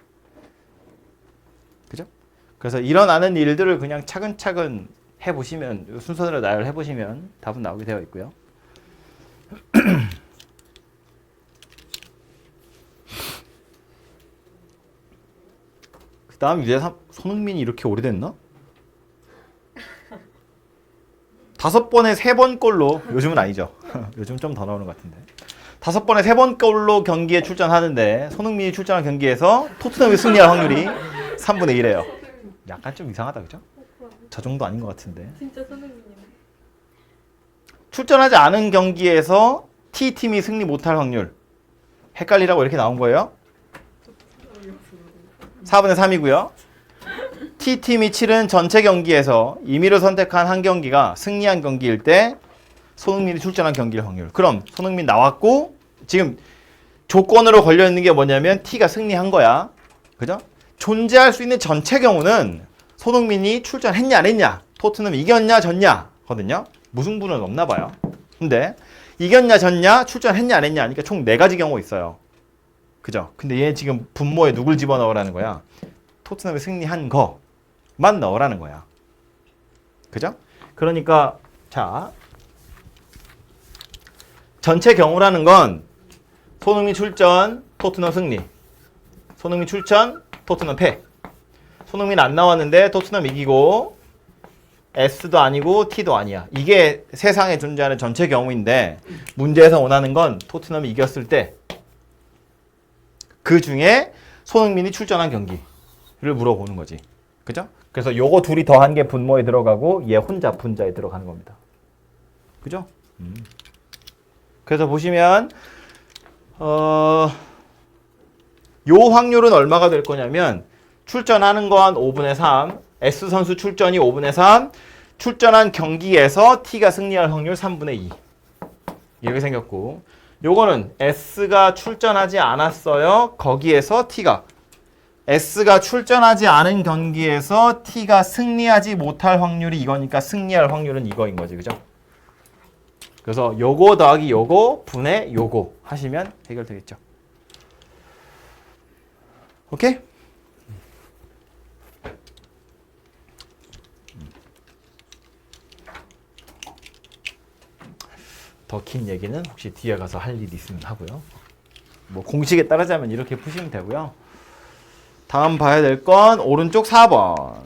그죠? 그래서 일어나는 일들을 그냥 차근차근 해보시면, 순서대로 나열해보시면 답은 나오게 되어 있고요. 그 다음 유제3, 손흥민이 이렇게 오래됐나? 5번에 3번 골로, 요즘은 아니죠. 요즘 좀 더 나오는 것 같은데. 5번에 3번 골로 경기에 출전하는데 손흥민이 출전한 경기에서 토트넘이 승리할 확률이 3분의 1이에요. 약간 좀 이상하다, 그죠? 저 정도 아닌 것 같은데. 진짜 손흥민이네. 출전하지 않은 경기에서 T팀이 승리 못할 확률. 헷갈리라고 이렇게 나온 거예요. 4분의 3이고요. T팀이 치른 전체 경기에서 임의로 선택한 한 경기가 승리한 경기일 때 손흥민이 출전한 경기일 확률. 그럼 손흥민 나왔고 지금 조건으로 걸려있는 게 뭐냐면 T가 승리한 거야. 그죠? 존재할 수 있는 전체 경우는 손흥민이 출전했냐 안 했냐, 토트넘이 이겼냐 졌냐 거든요. 무승부는 없나 봐요. 근데 이겼냐 졌냐, 출전했냐 안 했냐 하니까 총 4가지 경우 있어요. 그죠? 근데 얘 지금 분모에 누굴 집어넣으라는 거야? 토트넘이 승리한 거만 넣으라는 거야. 그죠? 그러니까 자, 전체 경우라는 건 손흥민 출전, 토트넘 승리. 손흥민 출전, 토트넘 패. 손흥민 안 나왔는데 토트넘 이기고 S도 아니고 T도 아니야. 이게 세상에 존재하는 전체 경우인데 문제에서 원하는 건 토트넘이 이겼을 때 그 중에 손흥민이 출전한 경기를 물어보는 거지. 그죠? 그래서 요거 둘이 더한 게 분모에 들어가고 얘 혼자 분자에 들어가는 겁니다. 그죠? 그래서 보시면 요 확률은 얼마가 될 거냐면 출전하는 건 5분의 3, S 선수 출전이 5분의 3, 출전한 경기에서 T가 승리할 확률 3분의 2. 이렇게 생겼고, 요거는 S가 출전하지 않았어요. 거기에서 T가. S가 출전하지 않은 경기에서 T가 승리하지 못할 확률이 이거니까 승리할 확률은 이거인 거지. 그죠? 그래서 요거 더하기 요거 분의 요거 하시면 해결되겠죠. 오케이? 더 긴 얘기는 혹시 뒤에 가서 할 일이 있으면 하고요. 뭐 공식에 따르자면 이렇게 푸시면 되고요. 다음 봐야 될 건 오른쪽 4번.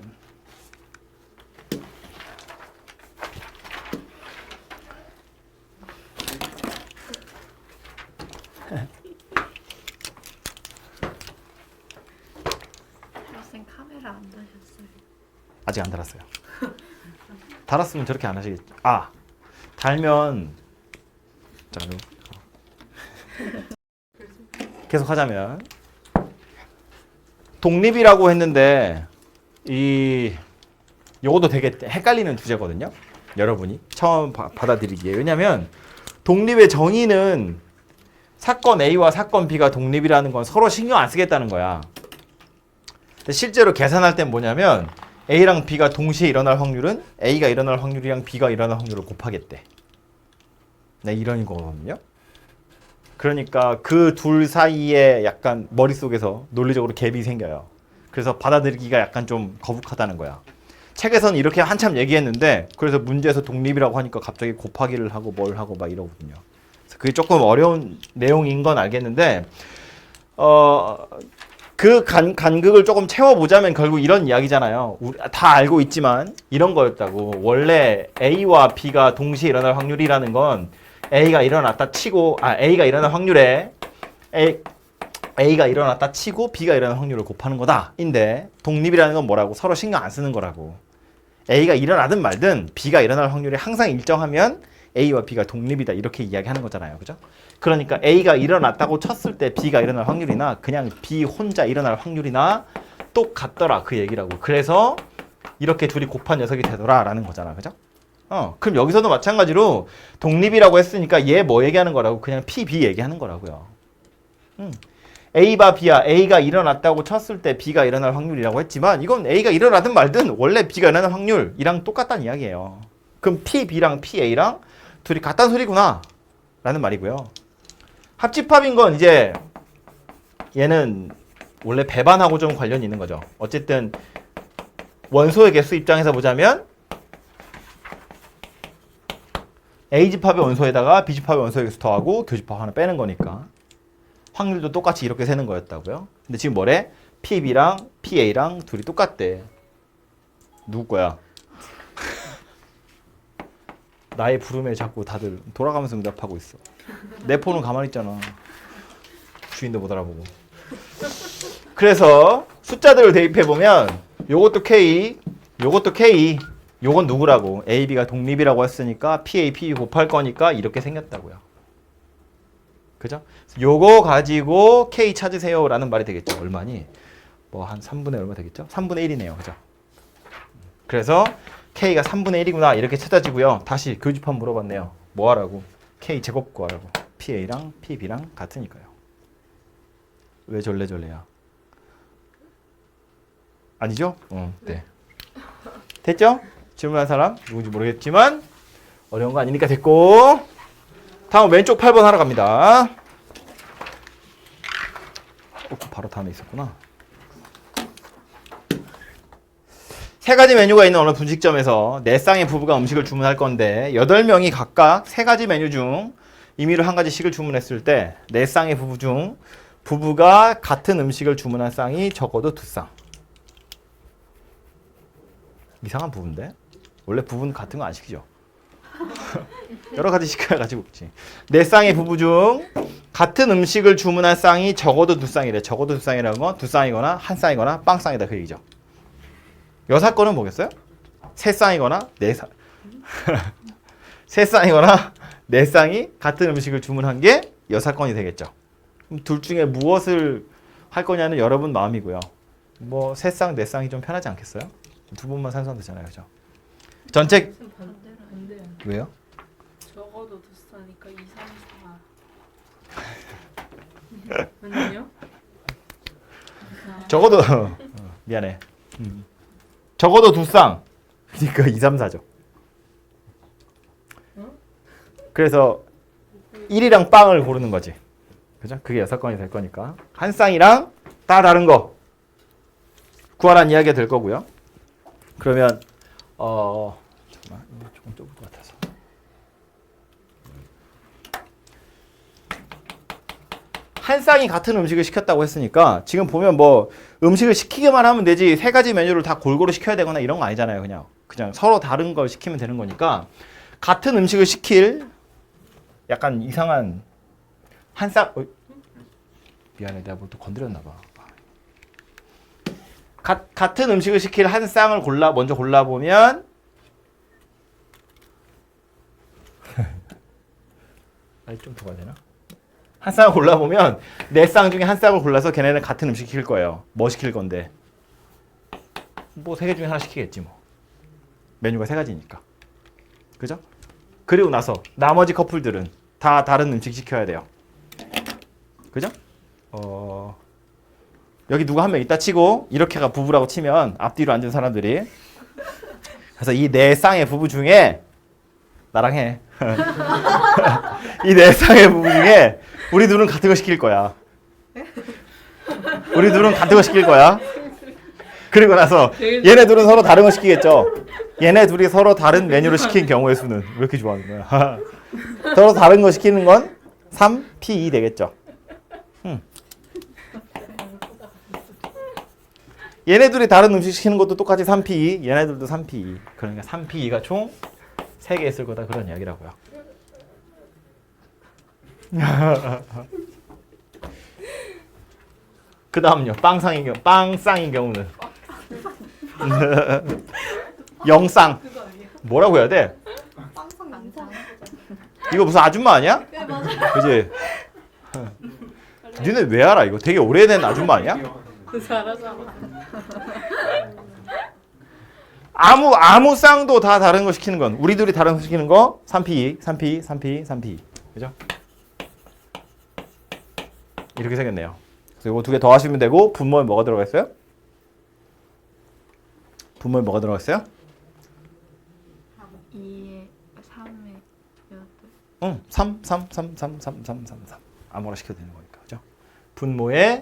학생 카메라 안 다셨어요? 아직 안 달았어요. 달았으면 저렇게 안 하시겠죠. 아, 달면 자, 계속 하자면 독립이라고 했는데 요것도 되게 헷갈리는 주제거든요. 여러분이 처음 받아들이기에. 왜냐면 독립의 정의는 사건 A와 사건 B가 독립이라는 건 서로 신경 안 쓰겠다는 거야. 근데 실제로 계산할 땐 뭐냐면 A랑 B가 동시에 일어날 확률은 A가 일어날 확률이랑 B가 일어날 확률을 곱하겠대. 네, 이런 거거든요. 그러니까 그 둘 사이에 약간 머릿속에서 논리적으로 갭이 생겨요. 그래서 받아들이기가 약간 좀 거북하다는 거야. 책에서는 이렇게 한참 얘기했는데 그래서 문제에서 독립이라고 하니까 갑자기 곱하기를 하고 뭘 하고 막 이러거든요. 그래서 그게 조금 어려운 내용인 건 알겠는데 그 간극을 조금 채워보자면 결국 이런 이야기잖아요. 우리 다 알고 있지만 이런 거였다고. 원래 A와 B가 동시에 일어날 확률이라는 건 A가 일어났다 치고 A가 일어날 확률에 A가 일어났다 치고 B가 일어날 확률을 곱하는 거다. 인데 독립이라는 건 뭐라고? 서로 신경 안 쓰는 거라고. A가 일어나든 말든 B가 일어날 확률이 항상 일정하면 A와 B가 독립이다. 이렇게 이야기하는 거잖아요. 그죠? 그러니까 A가 일어났다고 쳤을 때 B가 일어날 확률이나 그냥 B 혼자 일어날 확률이나 똑같더라. 그 얘기라고. 그래서 이렇게 둘이 곱한 녀석이 되더라. 라는 거잖아. 그죠? 그럼 여기서도 마찬가지로 독립이라고 했으니까 얘 뭐 얘기하는 거라고? 그냥 P, B 얘기하는 거라고요. A바 B야. A가 일어났다고 쳤을 때 B가 일어날 확률이라고 했지만 이건 A가 일어나든 말든 원래 B가 일어날 확률이랑 똑같다는 이야기예요. 그럼 P, B랑 P, A랑 둘이 같다는 소리구나 라는 말이고요. 합집합인 건 이제 얘는 원래 배반하고 좀 관련이 있는 거죠. 어쨌든 원소의 개수 입장에서 보자면 A집합의 원소에다가 B집합의 원소의 개수 더하고 교집합 하나 빼는 거니까 확률도 똑같이 이렇게 세는 거였다고요. 근데 지금 뭐래? PB랑 PA랑 둘이 똑같대. 누구 거야? 나의 부름에 자꾸 다들 돌아가면서 응답하고 있어. 내 폰은 가만히 있잖아. 주인도 못 알아보고. 그래서 숫자들을 대입해보면 요것도 K, 요것도 K, 요건 누구라고? A, B가 독립이라고 했으니까 PA, PB 곱할 거니까 이렇게 생겼다고요. 그죠? 요거 가지고 K 찾으세요 라는 말이 되겠죠. 얼마니? 뭐 한 3분의 얼마 되겠죠? 3분의 1이네요. 그죠? 그래서 K가 3분의 1이구나 이렇게 찾아지고요. 다시 교집합 물어봤네요. 뭐 하라고? K 제곱 구하라고. PA랑 PB랑 같으니까요. 왜 절레절레야? 아니죠? 네. 됐죠? 질문한 사람 누군지 모르겠지만 어려운 거 아니니까 됐고 다음 왼쪽 8번 하러 갑니다. 바로 다음에 있었구나. 세 가지 메뉴가 있는 어느 분식점에서 네 쌍의 부부가 음식을 주문할 건데 8명이 각각 세 가지 메뉴 중 임의로 한 가지씩을 주문했을 때 네 쌍의 부부 중 부부가 같은 음식을 주문한 쌍이 적어도 2쌍. 이상한 부부인데? 원래 부부는 같은 거 안 시키죠. 여러 가지 시켜가지고 그렇지. 네 쌍의 부부 중 같은 음식을 주문한 쌍이 적어도 2쌍이래. 적어도 2쌍이라는 건 2쌍이거나 한 쌍이거나 빵쌍이다 그 얘기죠. 여사건은 뭐겠어요? 세 쌍이거나 네 쌍. 세 쌍이거나 네 쌍이 같은 음식을 주문한 게 여사건이 되겠죠. 그럼 둘 중에 무엇을 할 거냐는 여러분 마음이고요. 뭐 세 쌍, 네 쌍이 좀 편하지 않겠어요? 두 번만 산수하면 되잖아요, 그죠? 전체 반대요. 왜요? 적어도 2쌍이니까 2, 3, 4. 아니요? 적어도 미안해. 적어도 2쌍. 그러니까 2, 3, 4죠. 그래서 1이랑 빵을 고르는 거지. 그죠? 그게 6건이 될 거니까. 한 쌍이랑 다 다른 거 구하라는 이야기가 될 거고요. 그러면 잠깐만. 이거 조금 좁을 것 같아서. 한 쌍이 같은 음식을 시켰다고 했으니까 지금 보면 뭐 음식을 시키기만 하면 되지 세 가지 메뉴를 다 골고루 시켜야 되거나 이런 거 아니잖아요. 그냥 서로 다른 걸 시키면 되는 거니까 같은 음식을 시킬 약간 이상한 한 쌍 미안해 내가 뭘 또 건드렸나 봐. 같은 음식을 시킬 한 쌍을 먼저 골라보면 좀 더 가야 되나? 한 쌍을 골라보면 네 쌍 중에 한 쌍을 골라서 걔네는 같은 음식 시킬 거예요. 뭐 시킬 건데? 뭐 세 개 중에 하나 시키겠지 뭐. 메뉴가 세 가지니까. 그죠? 그리고 나서 나머지 커플들은 다 다른 음식 시켜야 돼요. 그죠? 여기 누가 한 명 있다 치고 이렇게가 부부라고 치면 앞뒤로 앉은 사람들이 그래서 이 네 쌍의 부부 중에 나랑 해. 이 네 쌍의 부부 중에 우리 둘은 같은 거 시킬 거야. 우리 둘은 같은 거 시킬 거야. 그리고 나서 얘네 둘은 서로 다른 거 시키겠죠. 얘네 둘이 서로 다른 메뉴를 시킨 경우의 수는 왜 이렇게 좋아하는 거야? 서로 다른 거 시키는 건 3P2 되겠죠. 얘네 둘이 다른 음식 시키는 것도 똑같이 3P2, 얘네들도 3P2. 그러니까 3P2가 총 3개 있을 거다 그런 이야기라고요. 그 다음요. 빵쌍인 경우는 영쌍. 뭐라고 해야 돼? 빵상 난상. 이거 무슨 아줌마 아니야? 네 맞아요. 그지? 니네 왜 알아? 이거 되게 오래된 아줌마 아니야? 잘하잖아. 아무 쌍도 다 다른 거 시키는 건 우리 둘이 다른 거 시키는 거 3P2, 3P2, 3P2, 3P2. 그죠? 이렇게 생겼네요. 그래서 이거 두 개 더 하시면 되고 분모에 뭐가 들어가 있어요? 분모에 뭐가 들어가 있어요? 2에 3에 8. 응, 3, 3, 3, 3, 3, 3, 3, 3. 아무거나 시켜도 되는 거니까. 그죠? 분모에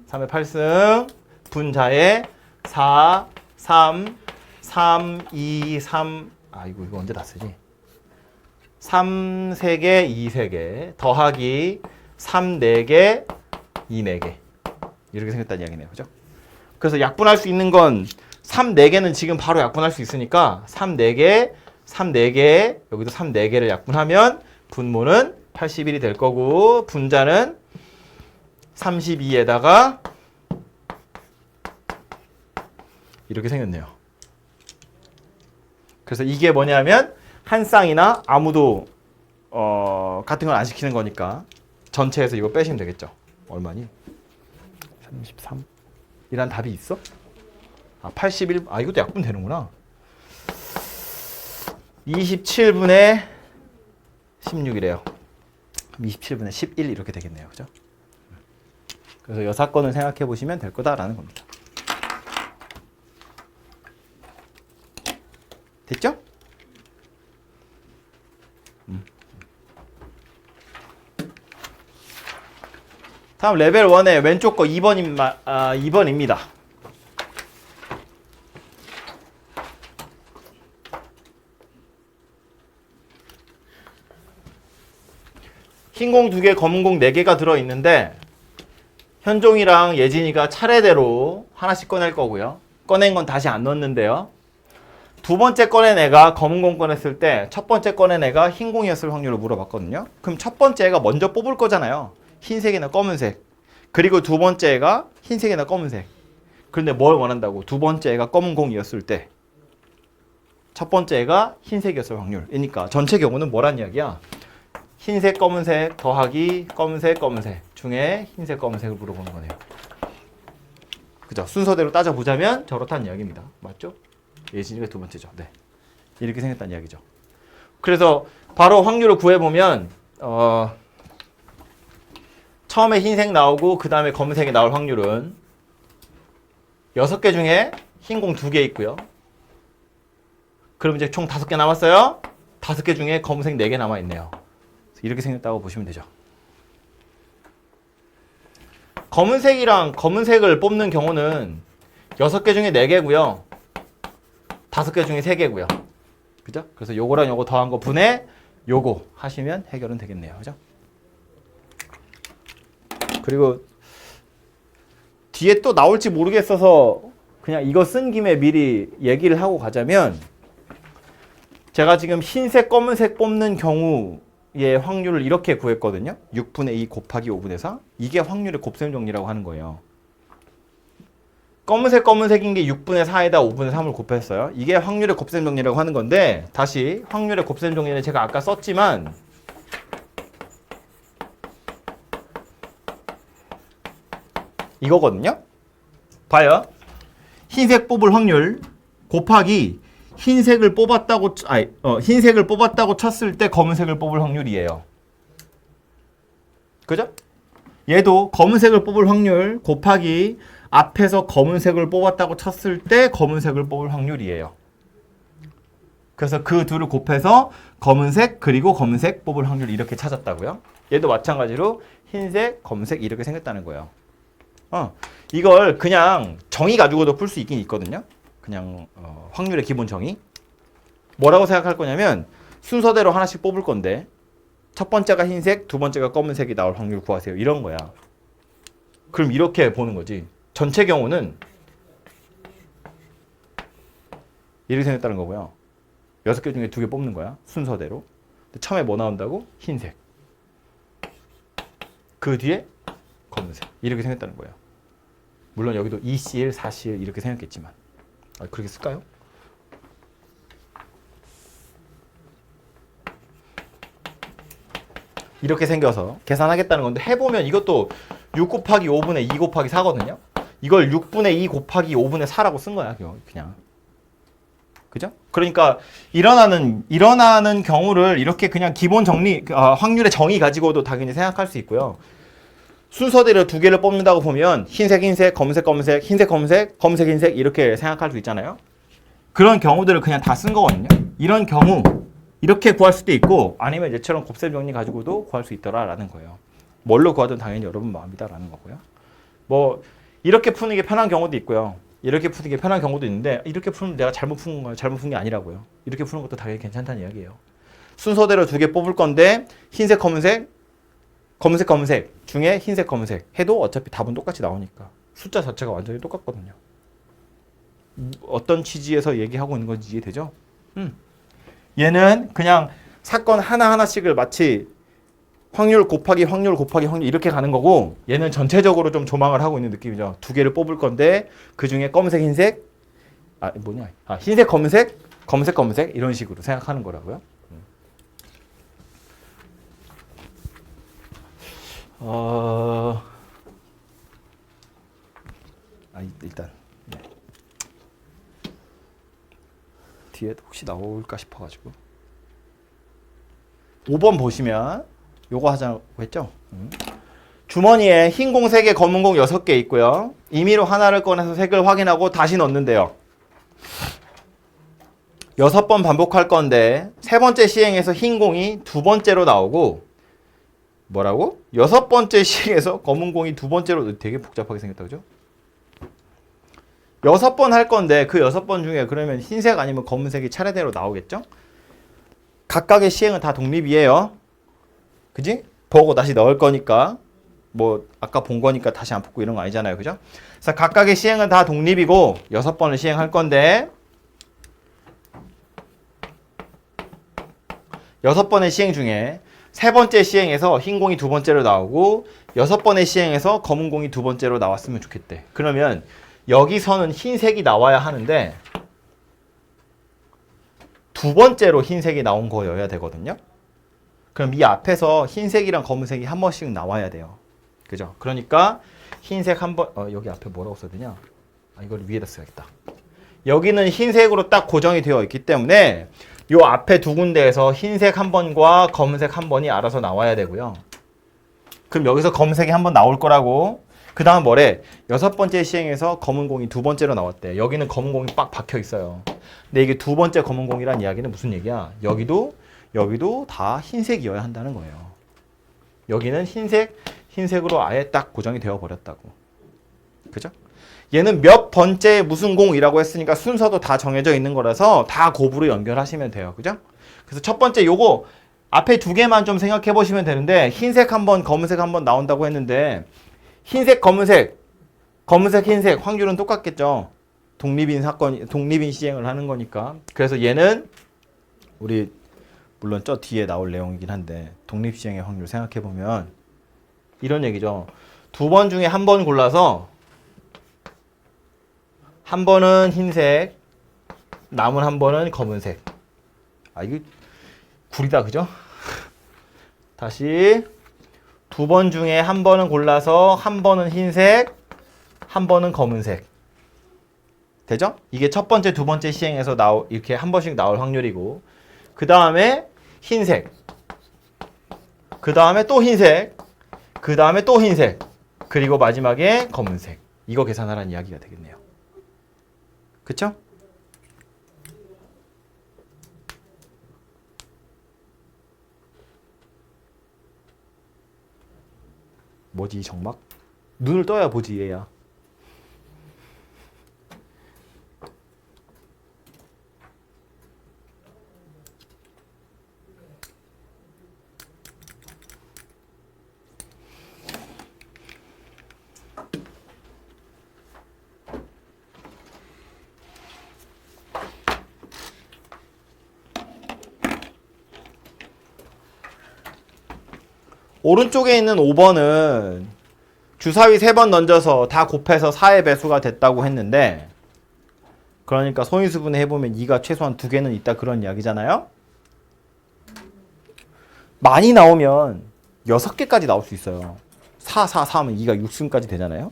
3의 8승, 분자에 4, 3, 3, 2, 3. 이거 언제 다 쓰지? 3, 3개, 2, 3개. 더하기 3, 4개, 2, 4개. 이렇게 생겼다는 이야기네요. 그죠? 그래서 약분할 수 있는 건 3, 4개는 지금 바로 약분할 수 있으니까 3, 4개, 3, 4개, 여기도 3, 4개를 약분하면 분모는 81이 될 거고 분자는 32에다가 이렇게 생겼네요. 그래서 이게 뭐냐면 한 쌍이나 아무도 같은 걸 안 시키는 거니까 전체에서 이거 빼시면 되겠죠. 얼마니? 33 이란 답이 있어? 81 이것도 약분 되는구나. 27분의 16이래요. 27분의 11 이렇게 되겠네요. 그죠? 그래서 이 사건을 생각해 보시면 될 거다라는 겁니다. 됐죠? 다음 레벨 1의 왼쪽 거 2번입니다. 흰 공 2개, 검은 공 4개가 들어있는데 현종이랑 예진이가 차례대로 하나씩 꺼낼 거고요. 꺼낸 건 다시 안 넣었는데요. 두 번째 꺼낸 애가 검은 공 꺼냈을 때 첫 번째 꺼낸 애가 흰 공이었을 확률을 물어봤거든요. 그럼 첫 번째 애가 먼저 뽑을 거잖아요. 흰색이나 검은색. 그리고 두 번째 애가 흰색이나 검은색. 그런데 뭘 원한다고? 두 번째 애가 검은 공이었을 때 첫 번째 애가 흰색이었을 확률이니까 전체 경우는 뭐란 이야기야? 흰색, 검은색 더하기 검은색, 검은색 중에 흰색, 검은색을 물어보는 거네요. 그죠? 순서대로 따져보자면 저렇다는 이야기입니다. 맞죠? 예진이가 두 번째죠. 네. 이렇게 생겼다는 이야기죠. 그래서 바로 확률을 구해보면 처음에 흰색 나오고 그 다음에 검은색이 나올 확률은 6개 중에 흰 공 2개 있고요. 그럼 이제 총 5개 남았어요. 5개 중에 검은색 4개 남아있네요. 이렇게 생겼다고 보시면 되죠. 검은색이랑 검은색을 뽑는 경우는 6개 중에 4개고요. 5개 중에 3개고요. 그죠? 그래서 요거랑 요거 더한 거 분해 요거 하시면 해결은 되겠네요. 그죠? 그리고 뒤에 또 나올지 모르겠어서 그냥 이거 쓴 김에 미리 얘기를 하고 가자면 제가 지금 흰색, 검은색 뽑는 경우의 확률을 이렇게 구했거든요. 6분의 2 곱하기 5분의 4. 이게 확률의 곱셈 정리라고 하는 거예요. 검은색인 게 6분의 4에다 5분의 3을 곱했어요. 이게 확률의 곱셈 정리라고 하는 건데 다시 확률의 곱셈 정리는 제가 아까 썼지만 이거거든요. 봐요. 흰색 뽑을 확률 곱하기 흰색을 뽑았다고 쳤을 때 검은색을 뽑을 확률이에요. 그죠? 얘도 검은색을 뽑을 확률 곱하기 앞에서 검은색을 뽑았다고 쳤을 때 검은색을 뽑을 확률이에요. 그래서 그 둘을 곱해서 검은색 그리고 검은색 뽑을 확률 이렇게 찾았다고요. 얘도 마찬가지로 흰색, 검은색 이렇게 생겼다는 거예요. 이걸 그냥 정의 가지고도 풀 수 있긴 있거든요. 그냥 확률의 기본 정의. 뭐라고 생각할 거냐면 순서대로 하나씩 뽑을 건데 첫 번째가 흰색, 두 번째가 검은색이 나올 확률 구하세요. 이런 거야. 그럼 이렇게 보는 거지. 전체 경우는 이렇게 생겼다는 거고요. 6개 중에 2개 뽑는 거야. 순서대로. 근데 처음에 뭐 나온다고? 흰색. 그 뒤에 검은색. 이렇게 생겼다는 거예요. 물론 여기도 2CL, 4CL 이렇게 생겼겠지만. 그렇게 쓸까요? 이렇게 생겨서 계산하겠다는 건데 해보면 이것도 6 곱하기 5분의 2 곱하기 4거든요. 이걸 6분의 2 곱하기 5분의 4라고 쓴 거야. 그냥. 그죠? 그러니까 일어나는 경우를 이렇게 그냥 기본 정리, 확률의 정의 가지고도 당연히 생각할 수 있고요. 순서대로 2개를 뽑는다고 보면 흰색, 흰색, 검은색, 검은색, 흰색, 검은색, 검은색, 흰색 이렇게 생각할 수 있잖아요. 그런 경우들을 그냥 다 쓴 거거든요. 이런 경우 이렇게 구할 수도 있고 아니면 얘처럼 곱셈 정리 가지고도 구할 수 있더라라는 거예요. 뭘로 구하든 당연히 여러분 마음이다라는 거고요. 뭐 이렇게 푸는 게 편한 경우도 있고요. 이렇게 푸는 게 편한 경우도 있는데 이렇게 푸는 내가 잘못 푼 건가요? 잘못 푼 게 아니라고요. 이렇게 푸는 것도 당연히 괜찮다는 이야기예요. 순서대로 2개 뽑을 건데 흰색, 검은색, 검은색, 검은색 중에 흰색, 검은색 해도 어차피 답은 똑같이 나오니까 숫자 자체가 완전히 똑같거든요. 어떤 취지에서 얘기하고 있는 건지 이해되죠? 얘는 그냥 사건 하나하나씩을 마치 확률 곱하기 확률 곱하기 확률 이렇게 가는 거고 얘는 전체적으로 좀 조망을 하고 있는 느낌이죠. 2개를 뽑을 건데 그 중에 검은색, 흰색 흰색, 검은색, 검은색, 검은색 이런 식으로 생각하는 거라고요. 일단 뒤에 혹시 나올까 싶어가지고 5번 보시면 요거 하자고 했죠? 주머니에 흰 공 3개, 검은 공 6개 있고요. 임의로 하나를 꺼내서 색을 확인하고 다시 넣는데요. 6번 반복할 건데 세 번째 시행에서 흰 공이 두 번째로 나오고 뭐라고? 6번째 시행에서 검은 공이 두 번째로 되게 복잡하게 생겼다 그죠? 6번 할 건데 그 6번 중에 그러면 흰색 아니면 검은색이 차례대로 나오겠죠? 각각의 시행은 다 독립이에요. 그지? 보고 다시 넣을 거니까 뭐 아까 본 거니까 다시 안 풀고 이런 거 아니잖아요. 그죠? 그래서 각각의 시행은 다 독립이고 6번을 시행할 건데 6번의 시행 중에 세 번째 시행에서 흰 공이 두 번째로 나오고 6번의 시행에서 검은 공이 두 번째로 나왔으면 좋겠대. 그러면 여기서는 흰색이 나와야 하는데 두 번째로 흰색이 나온 거여야 되거든요. 그럼 이 앞에서 흰색이랑 검은색이 한 번씩 나와야 돼요. 그죠? 그러니까 흰색 한 번, 여기 앞에 뭐라고 써야 되냐? 이걸 위에다 써야겠다. 여기는 흰색으로 딱 고정이 되어 있기 때문에 요 앞에 두 군데에서 흰색 한 번과 검은색 한 번이 알아서 나와야 되고요. 그럼 여기서 검은색이 한 번 나올 거라고. 그 다음 뭐래? 6번째 시행에서 검은 공이 두 번째로 나왔대. 여기는 검은 공이 빡 박혀 있어요. 근데 이게 두 번째 검은 공이란 이야기는 무슨 얘기야? 여기도 다 흰색이어야 한다는 거예요. 여기는 흰색으로 아예 딱 고정이 되어 버렸다고. 그죠? 얘는 몇 번째 무슨 공이라고 했으니까 순서도 다 정해져 있는 거라서 다 곱으로 연결하시면 돼요. 그죠? 그래서 첫 번째 요거 앞에 2개만 좀 생각해 보시면 되는데 흰색 한 번, 검은색 한 번 나온다고 했는데 흰색, 검은색, 검은색, 흰색 확률은 똑같겠죠. 독립인 시행을 하는 거니까. 그래서 얘는 우리 물론 저 뒤에 나올 내용이긴 한데 독립 시행의 확률 생각해 보면 이런 얘기죠. 2번 중에 한 번 골라서 한 번은 흰색, 남은 한 번은 검은색. 이게 구리다, 그죠? 다시 2번 중에 한 번은 골라서 한 번은 흰색, 한 번은 검은색. 되죠? 이게 첫 번째, 두 번째 시행에서 이렇게 한 번씩 나올 확률이고 그 다음에 흰색, 그 다음에 또 흰색, 그 다음에 또 흰색. 그리고 마지막에 검은색. 이거 계산하라는 이야기가 되겠네요. 그쵸? 뭐지 이 정막? 눈을 떠야 보지 얘야. 오른쪽에 있는 5번은 주사위 3번 던져서 다 곱해서 4의 배수가 됐다고 했는데, 그러니까 소인수분해 해보면 2가 최소한 2개는 있다 그런 이야기잖아요. 많이 나오면 6개까지 나올 수 있어요. 4, 4, 4 하면 2가 6승까지 되잖아요.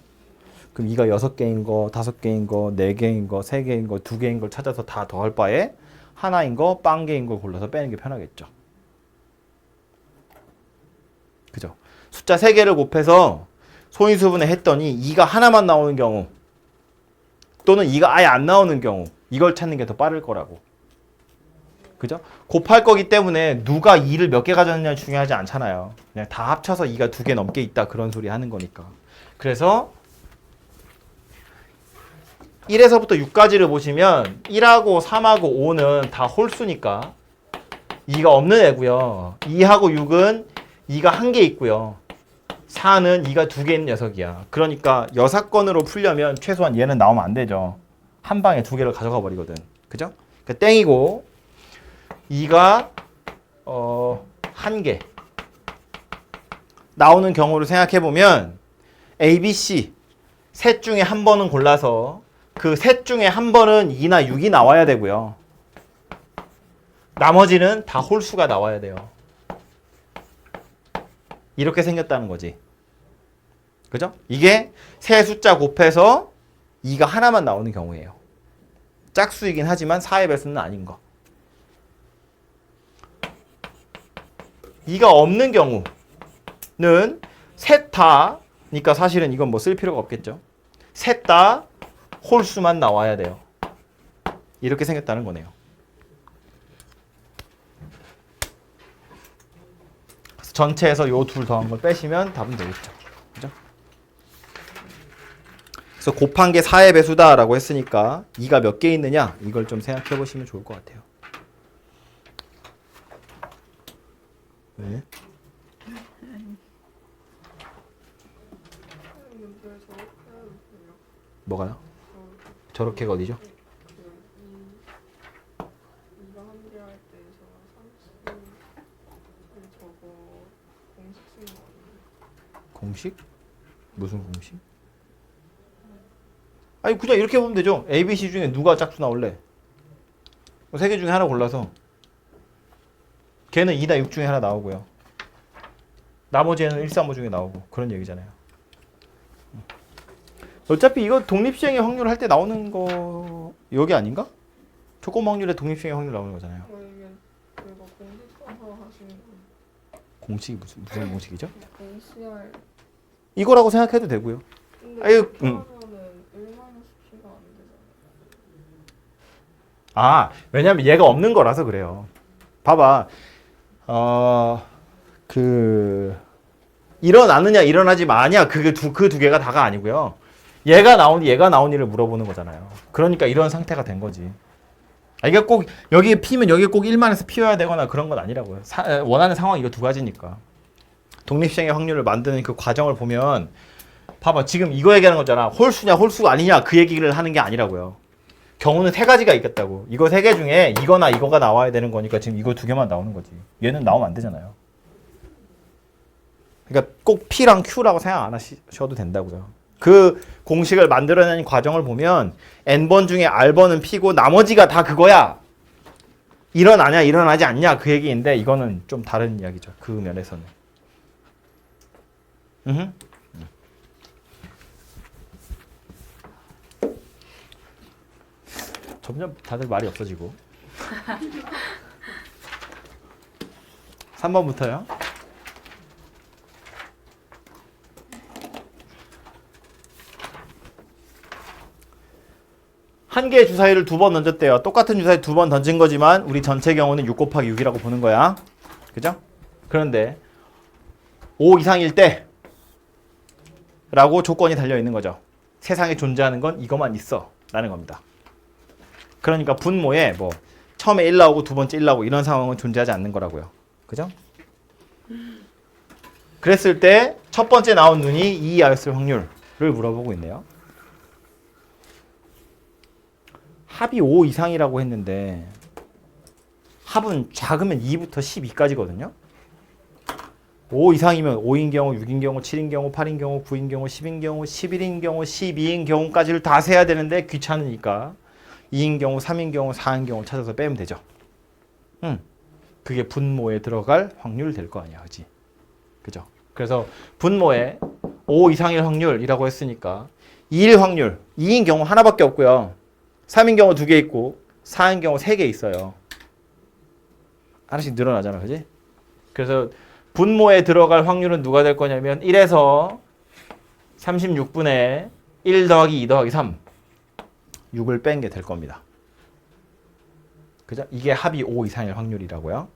그럼 2가 6개인 거, 5개인 거, 4개인 거, 3개인 거, 2개인 걸 찾아서 다 더할 바에 하나인 거, 빵개인 걸 골라서 빼는 게 편하겠죠. 그죠? 숫자 3개를 곱해서 소인수분해 했더니 2가 하나만 나오는 경우 또는 2가 아예 안 나오는 경우 이걸 찾는 게 더 빠를 거라고. 그죠? 곱할 거기 때문에 누가 2를 몇 개 가졌느냐 중요하지 않잖아요. 그냥 다 합쳐서 2가 2개 넘게 있다 그런 소리 하는 거니까. 그래서 1에서부터 6까지를 보시면 1하고 3하고 5는 다 홀수니까 2가 없는 애고요. 2하고 6은 2가 1개 있고요. 4는 2가 2개 있는 녀석이야. 그러니까 여사건으로 풀려면 최소한 얘는 나오면 안 되죠. 한 방에 2개를 가져가 버리거든. 그죠? 그러니까 땡이고 2가 1개 나오는 경우를 생각해 보면 A, B, C 셋 중에 한 번은 골라서 그 셋 중에 한 번은 2나 6이 나와야 되고요. 나머지는 다 홀수가 나와야 돼요. 이렇게 생겼다는 거지. 그죠? 이게 세 숫자 곱해서 2가 하나만 나오는 경우예요. 짝수이긴 하지만 4의 배수는 아닌 거. 2가 없는 경우는 셋 다, 그러니까 사실은 이건 뭐 쓸 필요가 없겠죠. 셋 다 홀수만 나와야 돼요. 이렇게 생겼다는 거네요. 그래서 전체에서 요 둘 더한 걸 빼시면 답은 되겠죠. 그죠? 그래서 곱한 게 4의 배수다라고 했으니까 2가 몇 개 있느냐 이걸 좀 생각해 보시면 좋을 것 같아요. 왜? 뭐가요? 저렇게가 어디죠? 이거 한개할 때에서 30 저거 공식 쓰는 거 아니에요? 공식? 무슨 공식? 아니 그냥 이렇게 보면 되죠. A, B, C 중에 누가 짝수 나올래? 세 개 중에 하나 골라서 걔는 2나 6 중에 하나 나오고요. 나머지는 1, 3, 5 중에 나오고 그런 얘기잖아요. 어차피 이거 독립시행의 확률 할 때 나오는 거 여기 아닌가? 조건 확률에 독립시행의 확률 나오는 거잖아요. 이게 그거 공식 써서 하시는 거 공식이 무슨 공식이죠? NCR 이거라고 생각해도 되고요. 근데 아유, 그러면은 1-P가 안 되잖아요. 아, 왜냐면 얘가 없는 거라서 그래요. 봐봐. 일어나느냐 일어나지 마냐 그 두 개가 다가 아니고요. 얘가 나온 일을 물어보는 거잖아요. 그러니까 이런 상태가 된 거지. 이게 꼭 여기에 피면 여기에 꼭 1만에서 피워야 되거나 그런 건 아니라고요. 원하는 상황 이거 두 가지니까. 독립시행의 확률을 만드는 그 과정을 보면 봐봐. 지금 이거 얘기하는 거잖아. 홀수냐 홀수가 아니냐 그 얘기를 하는 게 아니라고요. 경우는 세 가지가 있겠다고. 이거 세 개 중에 이거나 이거가 나와야 되는 거니까 지금 이거 두 개만 나오는 거지. 얘는 나오면 안 되잖아요. 그러니까 꼭 P랑 Q라고 생각 안 하셔도 된다고요. 그 공식을 만들어내는 과정을 보면 N번 중에 R번은 P고 나머지가 다 그거야. 일어나냐 일어나지 않냐 그 얘기인데 이거는 좀 다른 이야기죠. 그 면에서는. 점점 다들 말이 없어지고. 3번부터요. 한 개의 주사위를 두 번 던졌대요. 똑같은 주사위 두 번 던진 거지만 우리 전체 경우는 6 곱하기 6이라고 보는 거야. 그죠? 그런데 5 이상일 때 라고 조건이 달려 있는 거죠. 세상에 존재하는 건 이것만 있어 라는 겁니다. 그러니까 분모에 뭐 처음에 1 나오고 두 번째 1 나오고 이런 상황은 존재하지 않는 거라고요. 그죠? 그랬을 때 첫 번째 나온 눈이 2였을 확률을 물어보고 있네요. 합이 5 이상이라고 했는데 합은 작으면 2부터 12까지거든요. 5 이상이면 5인 경우, 6인 경우, 7인 경우, 8인 경우, 9인 경우, 10인 경우, 11인 경우, 12인 경우까지를 다 세야 되는데 귀찮으니까 2인 경우, 3인 경우, 4인 경우 찾아서 빼면 되죠. 그게 분모에 들어갈 확률 될 거 아니야. 그지? 그죠? 그래서 분모에 5 이상일 확률이라고 했으니까 2일 확률, 2인 경우 하나밖에 없고요. 3인 경우 2개 있고 4인 경우 3개 있어요. 하나씩 늘어나잖아. 그지? 그래서 분모에 들어갈 확률은 누가 될 거냐면 1에서 36분의 1 더하기 2 더하기 3 6을 뺀 게 될 겁니다. 그죠? 이게 합이 5 이상일 확률이라고요.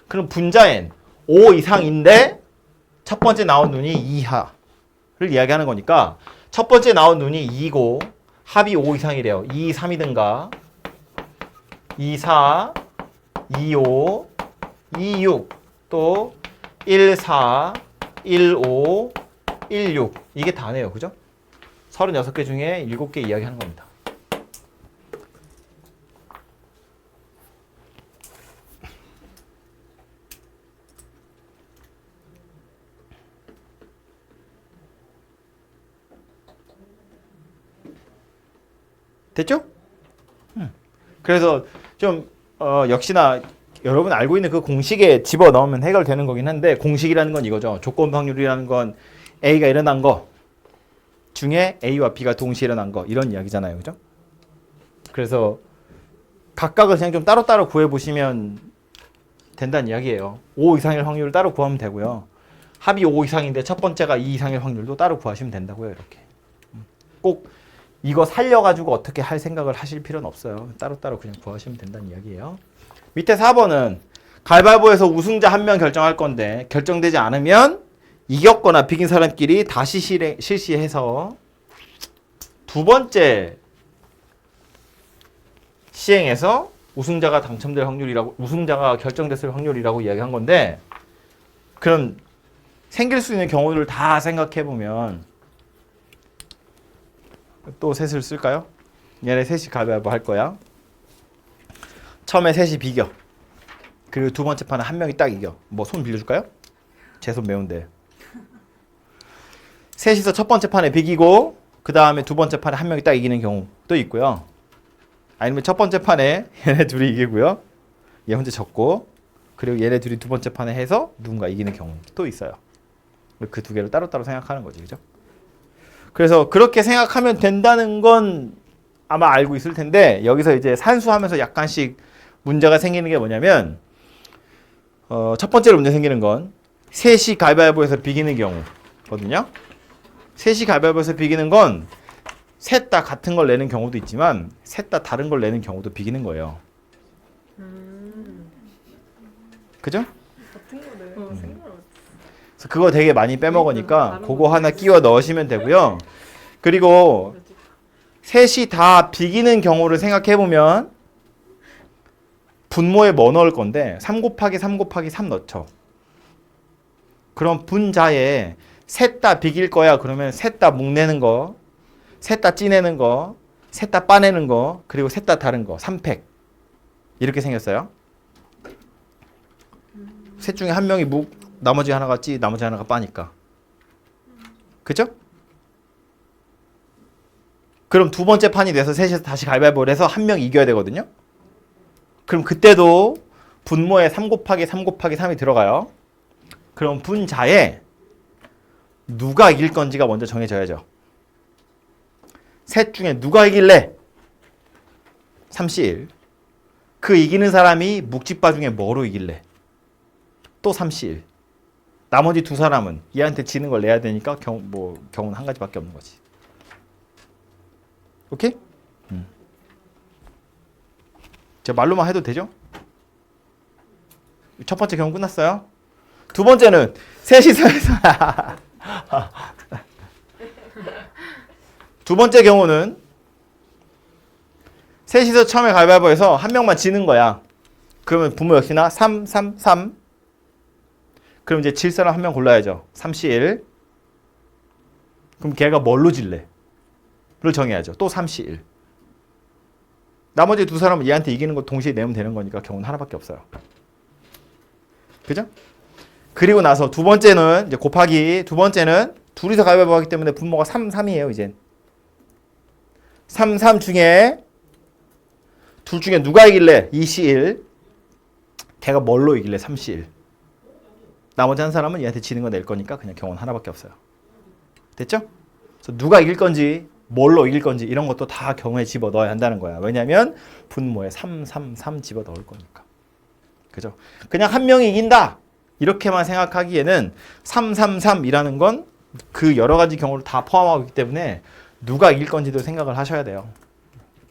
그럼 분자엔 5 이상인데 첫 번째 나온 눈이 2하를 이야기하는 거니까 첫 번째 나온 눈이 2고 합이 5 이상이래요. 2, 3이든가 2, 4, 2, 5, 2, 6 또 1, 4, 1, 5, 1, 6 이게 다네요. 그죠? 36개 중에 7개 이야기하는 겁니다. 됐죠? 그래서 좀 역시나 여러분 알고 있는 그 공식에 집어넣으면 해결되는 거긴 한데 공식이라는 건 이거죠. 조건 확률이라는 건 A가 일어난 거 중에 A와 B가 동시에 일어난 거 이런 이야기잖아요. 그죠? 그래서 각각을 그냥 좀 따로따로 구해보시면 된다는 이야기예요. 5 이상일 확률을 따로 구하면 되고요. 합이 5 이상인데 첫 번째가 2 이상일 확률도 따로 구하시면 된다고요. 이렇게. 꼭 이거 살려가지고 어떻게 할 생각을 하실 필요는 없어요. 따로따로 그냥 구하시면 된다는 이야기예요. 밑에 4번은 가위바위보에서 우승자 한 명 결정할 건데 결정되지 않으면 이겼거나 비긴 사람끼리 다시 실시해서 두 번째 시행해서 우승자가 당첨될 확률이라고 우승자가 결정됐을 확률이라고 이야기한 건데 그럼 생길 수 있는 경우를 다 생각해 보면 또 셋을 쓸까요? 얘네 셋이 가위바위보 할 거야. 처음에 셋이 비겨. 그리고 두 번째 판에 한 명이 딱 이겨. 뭐 손 빌려줄까요? 제 손 매운데. 셋이서 첫 번째 판에 비기고 그 다음에 두 번째 판에 한 명이 딱 이기는 경우도 있고요. 아니면 첫 번째 판에 얘네 둘이 이기고요. 얘 혼자 졌고 그리고 얘네 둘이 두 번째 판에 해서 누군가 이기는 경우도 있어요. 그 두 개를 따로따로 생각하는 거지. 그죠? 그래서 그렇게 생각하면 된다는 건 아마 알고 있을 텐데 여기서 이제 산수하면서 약간씩 문제가 생기는 게 뭐냐면 첫 번째로 문제 생기는 건 셋이 가위바위보에서 비기는 경우거든요. 셋이 가위바위보에서 비기는 건 셋 다 같은 걸 내는 경우도 있지만 셋 다 다른 걸 내는 경우도 비기는 거예요. 그죠? 같은 거네. 생각을 그래서 그거 되게 많이 빼먹으니까 그거 하나 끼워 넣으시면 되고요. 그리고 셋이 다 비기는 경우를 생각해 보면 분모에 뭐 넣을 건데 3 곱하기 3 곱하기 3 넣죠. 그럼 분자에 셋 다 비길 거야. 그러면 셋 다 묵내는 거, 셋 다 찌내는 거, 셋 다 빠내는 거, 그리고 셋 다 다른 거 3팩 이렇게 생겼어요. 셋 중에 한 명이 묵, 나머지 하나가 찌, 나머지 하나가 빠니까. 그죠? 그럼 두 번째 판이 돼서 셋이서 다시 가위바위보를 해서 한 명 이겨야 되거든요. 그럼 그때도 분모에 3 곱하기 3 곱하기 3이 들어가요. 그럼 분자에 누가 이길 건지가 먼저 정해져야죠. 셋 중에 누가 이길래? 3C1. 그 이기는 사람이 묵집바 중에 뭐로 이길래? 또 3C1. 나머지 두 사람은 얘한테 지는 걸 내야 되니까 경우는 한 가지밖에 없는 거지. 오케이? 자, 말로만 해도 되죠? 첫 번째 경우 끝났어요. 두 번째는 셋이서 해서 두 번째 경우는 셋이서 처음에 가위바위보해서 한 명만 지는 거야. 그러면 부모 역시나 3, 3, 3. 그럼 이제 질 사람 한 명 골라야죠. 3C1. 그럼 걔가 뭘로 질래? 를 정해야죠. 또 3C1. 나머지 두 사람은 얘한테 이기는 거 동시에 내면 되는 거니까 경우는 하나밖에 없어요. 그죠? 그리고 나서 두 번째는 이제 곱하기 두 번째는 둘이서 가위바위보 하기 때문에 분모가 3, 3이에요. 이젠 3, 3 중에 둘 중에 누가 이길래? 2C1. 걔가 뭘로 이길래? 3C1. 나머지 한 사람은 얘한테 지는 거 낼 거니까 그냥 경우는 하나밖에 없어요. 됐죠? 그래서 누가 이길 건지 뭘로 이길 건지 이런 것도 다 경우에 집어넣어야 한다는 거야. 왜냐면 분모에 3, 3, 3 집어넣을 거니까. 그죠? 그냥 한 명이 이긴다. 이렇게만 생각하기에는 3, 3, 3이라는 건 그 여러 가지 경우를 다 포함하고 있기 때문에 누가 이길 건지도 생각을 하셔야 돼요.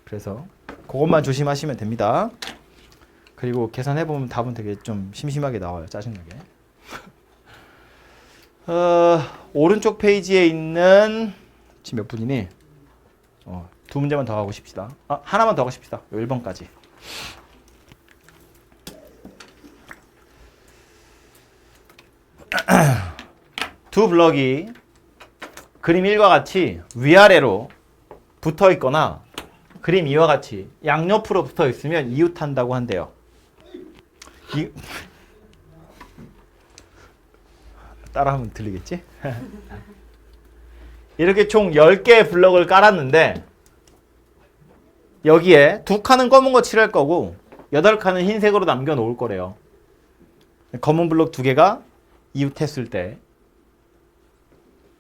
그래서 그것만 조심하시면 됩니다. 그리고 계산해보면 답은 되게 좀 심심하게 나와요. 짜증나게. 오른쪽 페이지에 있는 지금 몇 분이니? 두 문제만 더 하고 싶시다. 하나만 더 하고 싶시다. 1번까지. 두 블럭이 그림 1과 같이 위아래로 붙어 있거나 그림 2와 같이 양옆으로 붙어 있으면 이웃한다고 한대요. 따라하면 들리겠지? 이렇게 총 10개의 블럭을 깔았는데 여기에 2칸은 검은 거 칠할 거고 8칸은 흰색으로 남겨놓을 거래요. 검은 블럭 2개가 이웃했을 때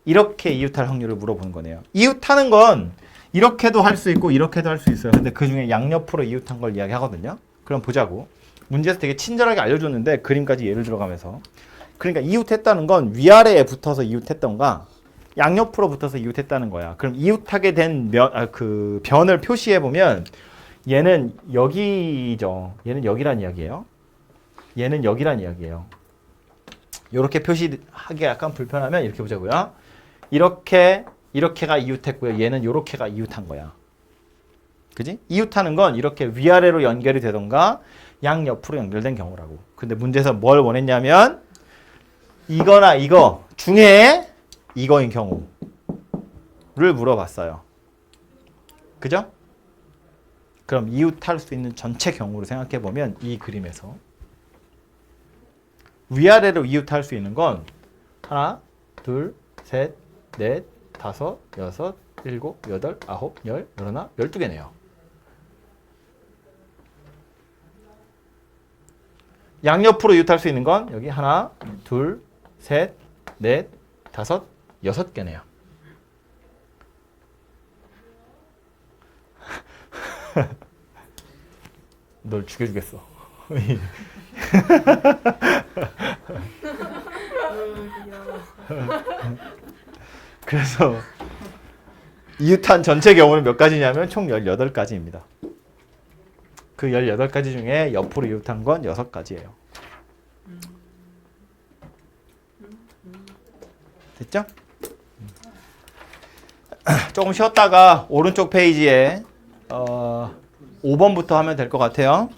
이렇게 이웃할 확률을 물어보는 거네요. 이웃하는 건 이렇게도 할 수 있고 이렇게도 할 수 있어요. 근데 그 중에 양옆으로 이웃한 걸 이야기하거든요. 그럼 보자고. 문제에서 되게 친절하게 알려줬는데 그림까지 예를 들어가면서. 그러니까 이웃했다는 건 위아래에 붙어서 이웃했던가 양옆으로 붙어서 이웃했다는 거야. 그럼 이웃하게 된 변을 표시해 보면 얘는 여기죠. 얘는 여기란 이야기예요. 얘는 여기란 이야기예요. 이렇게 표시하기 약간 불편하면 이렇게 보자고요. 이렇게가 이웃했고요. 얘는 이렇게가 이웃한 거야. 그지? 이웃하는 건 이렇게 위아래로 연결이 되던가 양옆으로 연결된 경우라고. 근데 문제에서 뭘 원했냐면 이거나 이거 중에 이거인 경우를 물어봤어요. 그죠? 그럼 이웃할 수 있는 전체 경우를 생각해 보면 이 그림에서 위아래로 이웃할 수 있는 건 하나, 둘, 셋, 넷, 다섯, 여섯, 일곱, 여덟, 아홉, 열, 열하나, 12개네요. 양옆으로 이웃할 수 있는 건 여기 하나, 둘, 셋, 넷, 다섯, 6개네요. 널 죽여주겠어. 그래서 이웃한 전체 경우는 몇 가지냐면 총 18가지입니다. 그 18가지 중에 옆으로 이웃한 건 6가지예요. 됐죠? 조금 쉬었다가 오른쪽 페이지에 5번부터 하면 될 것 같아요.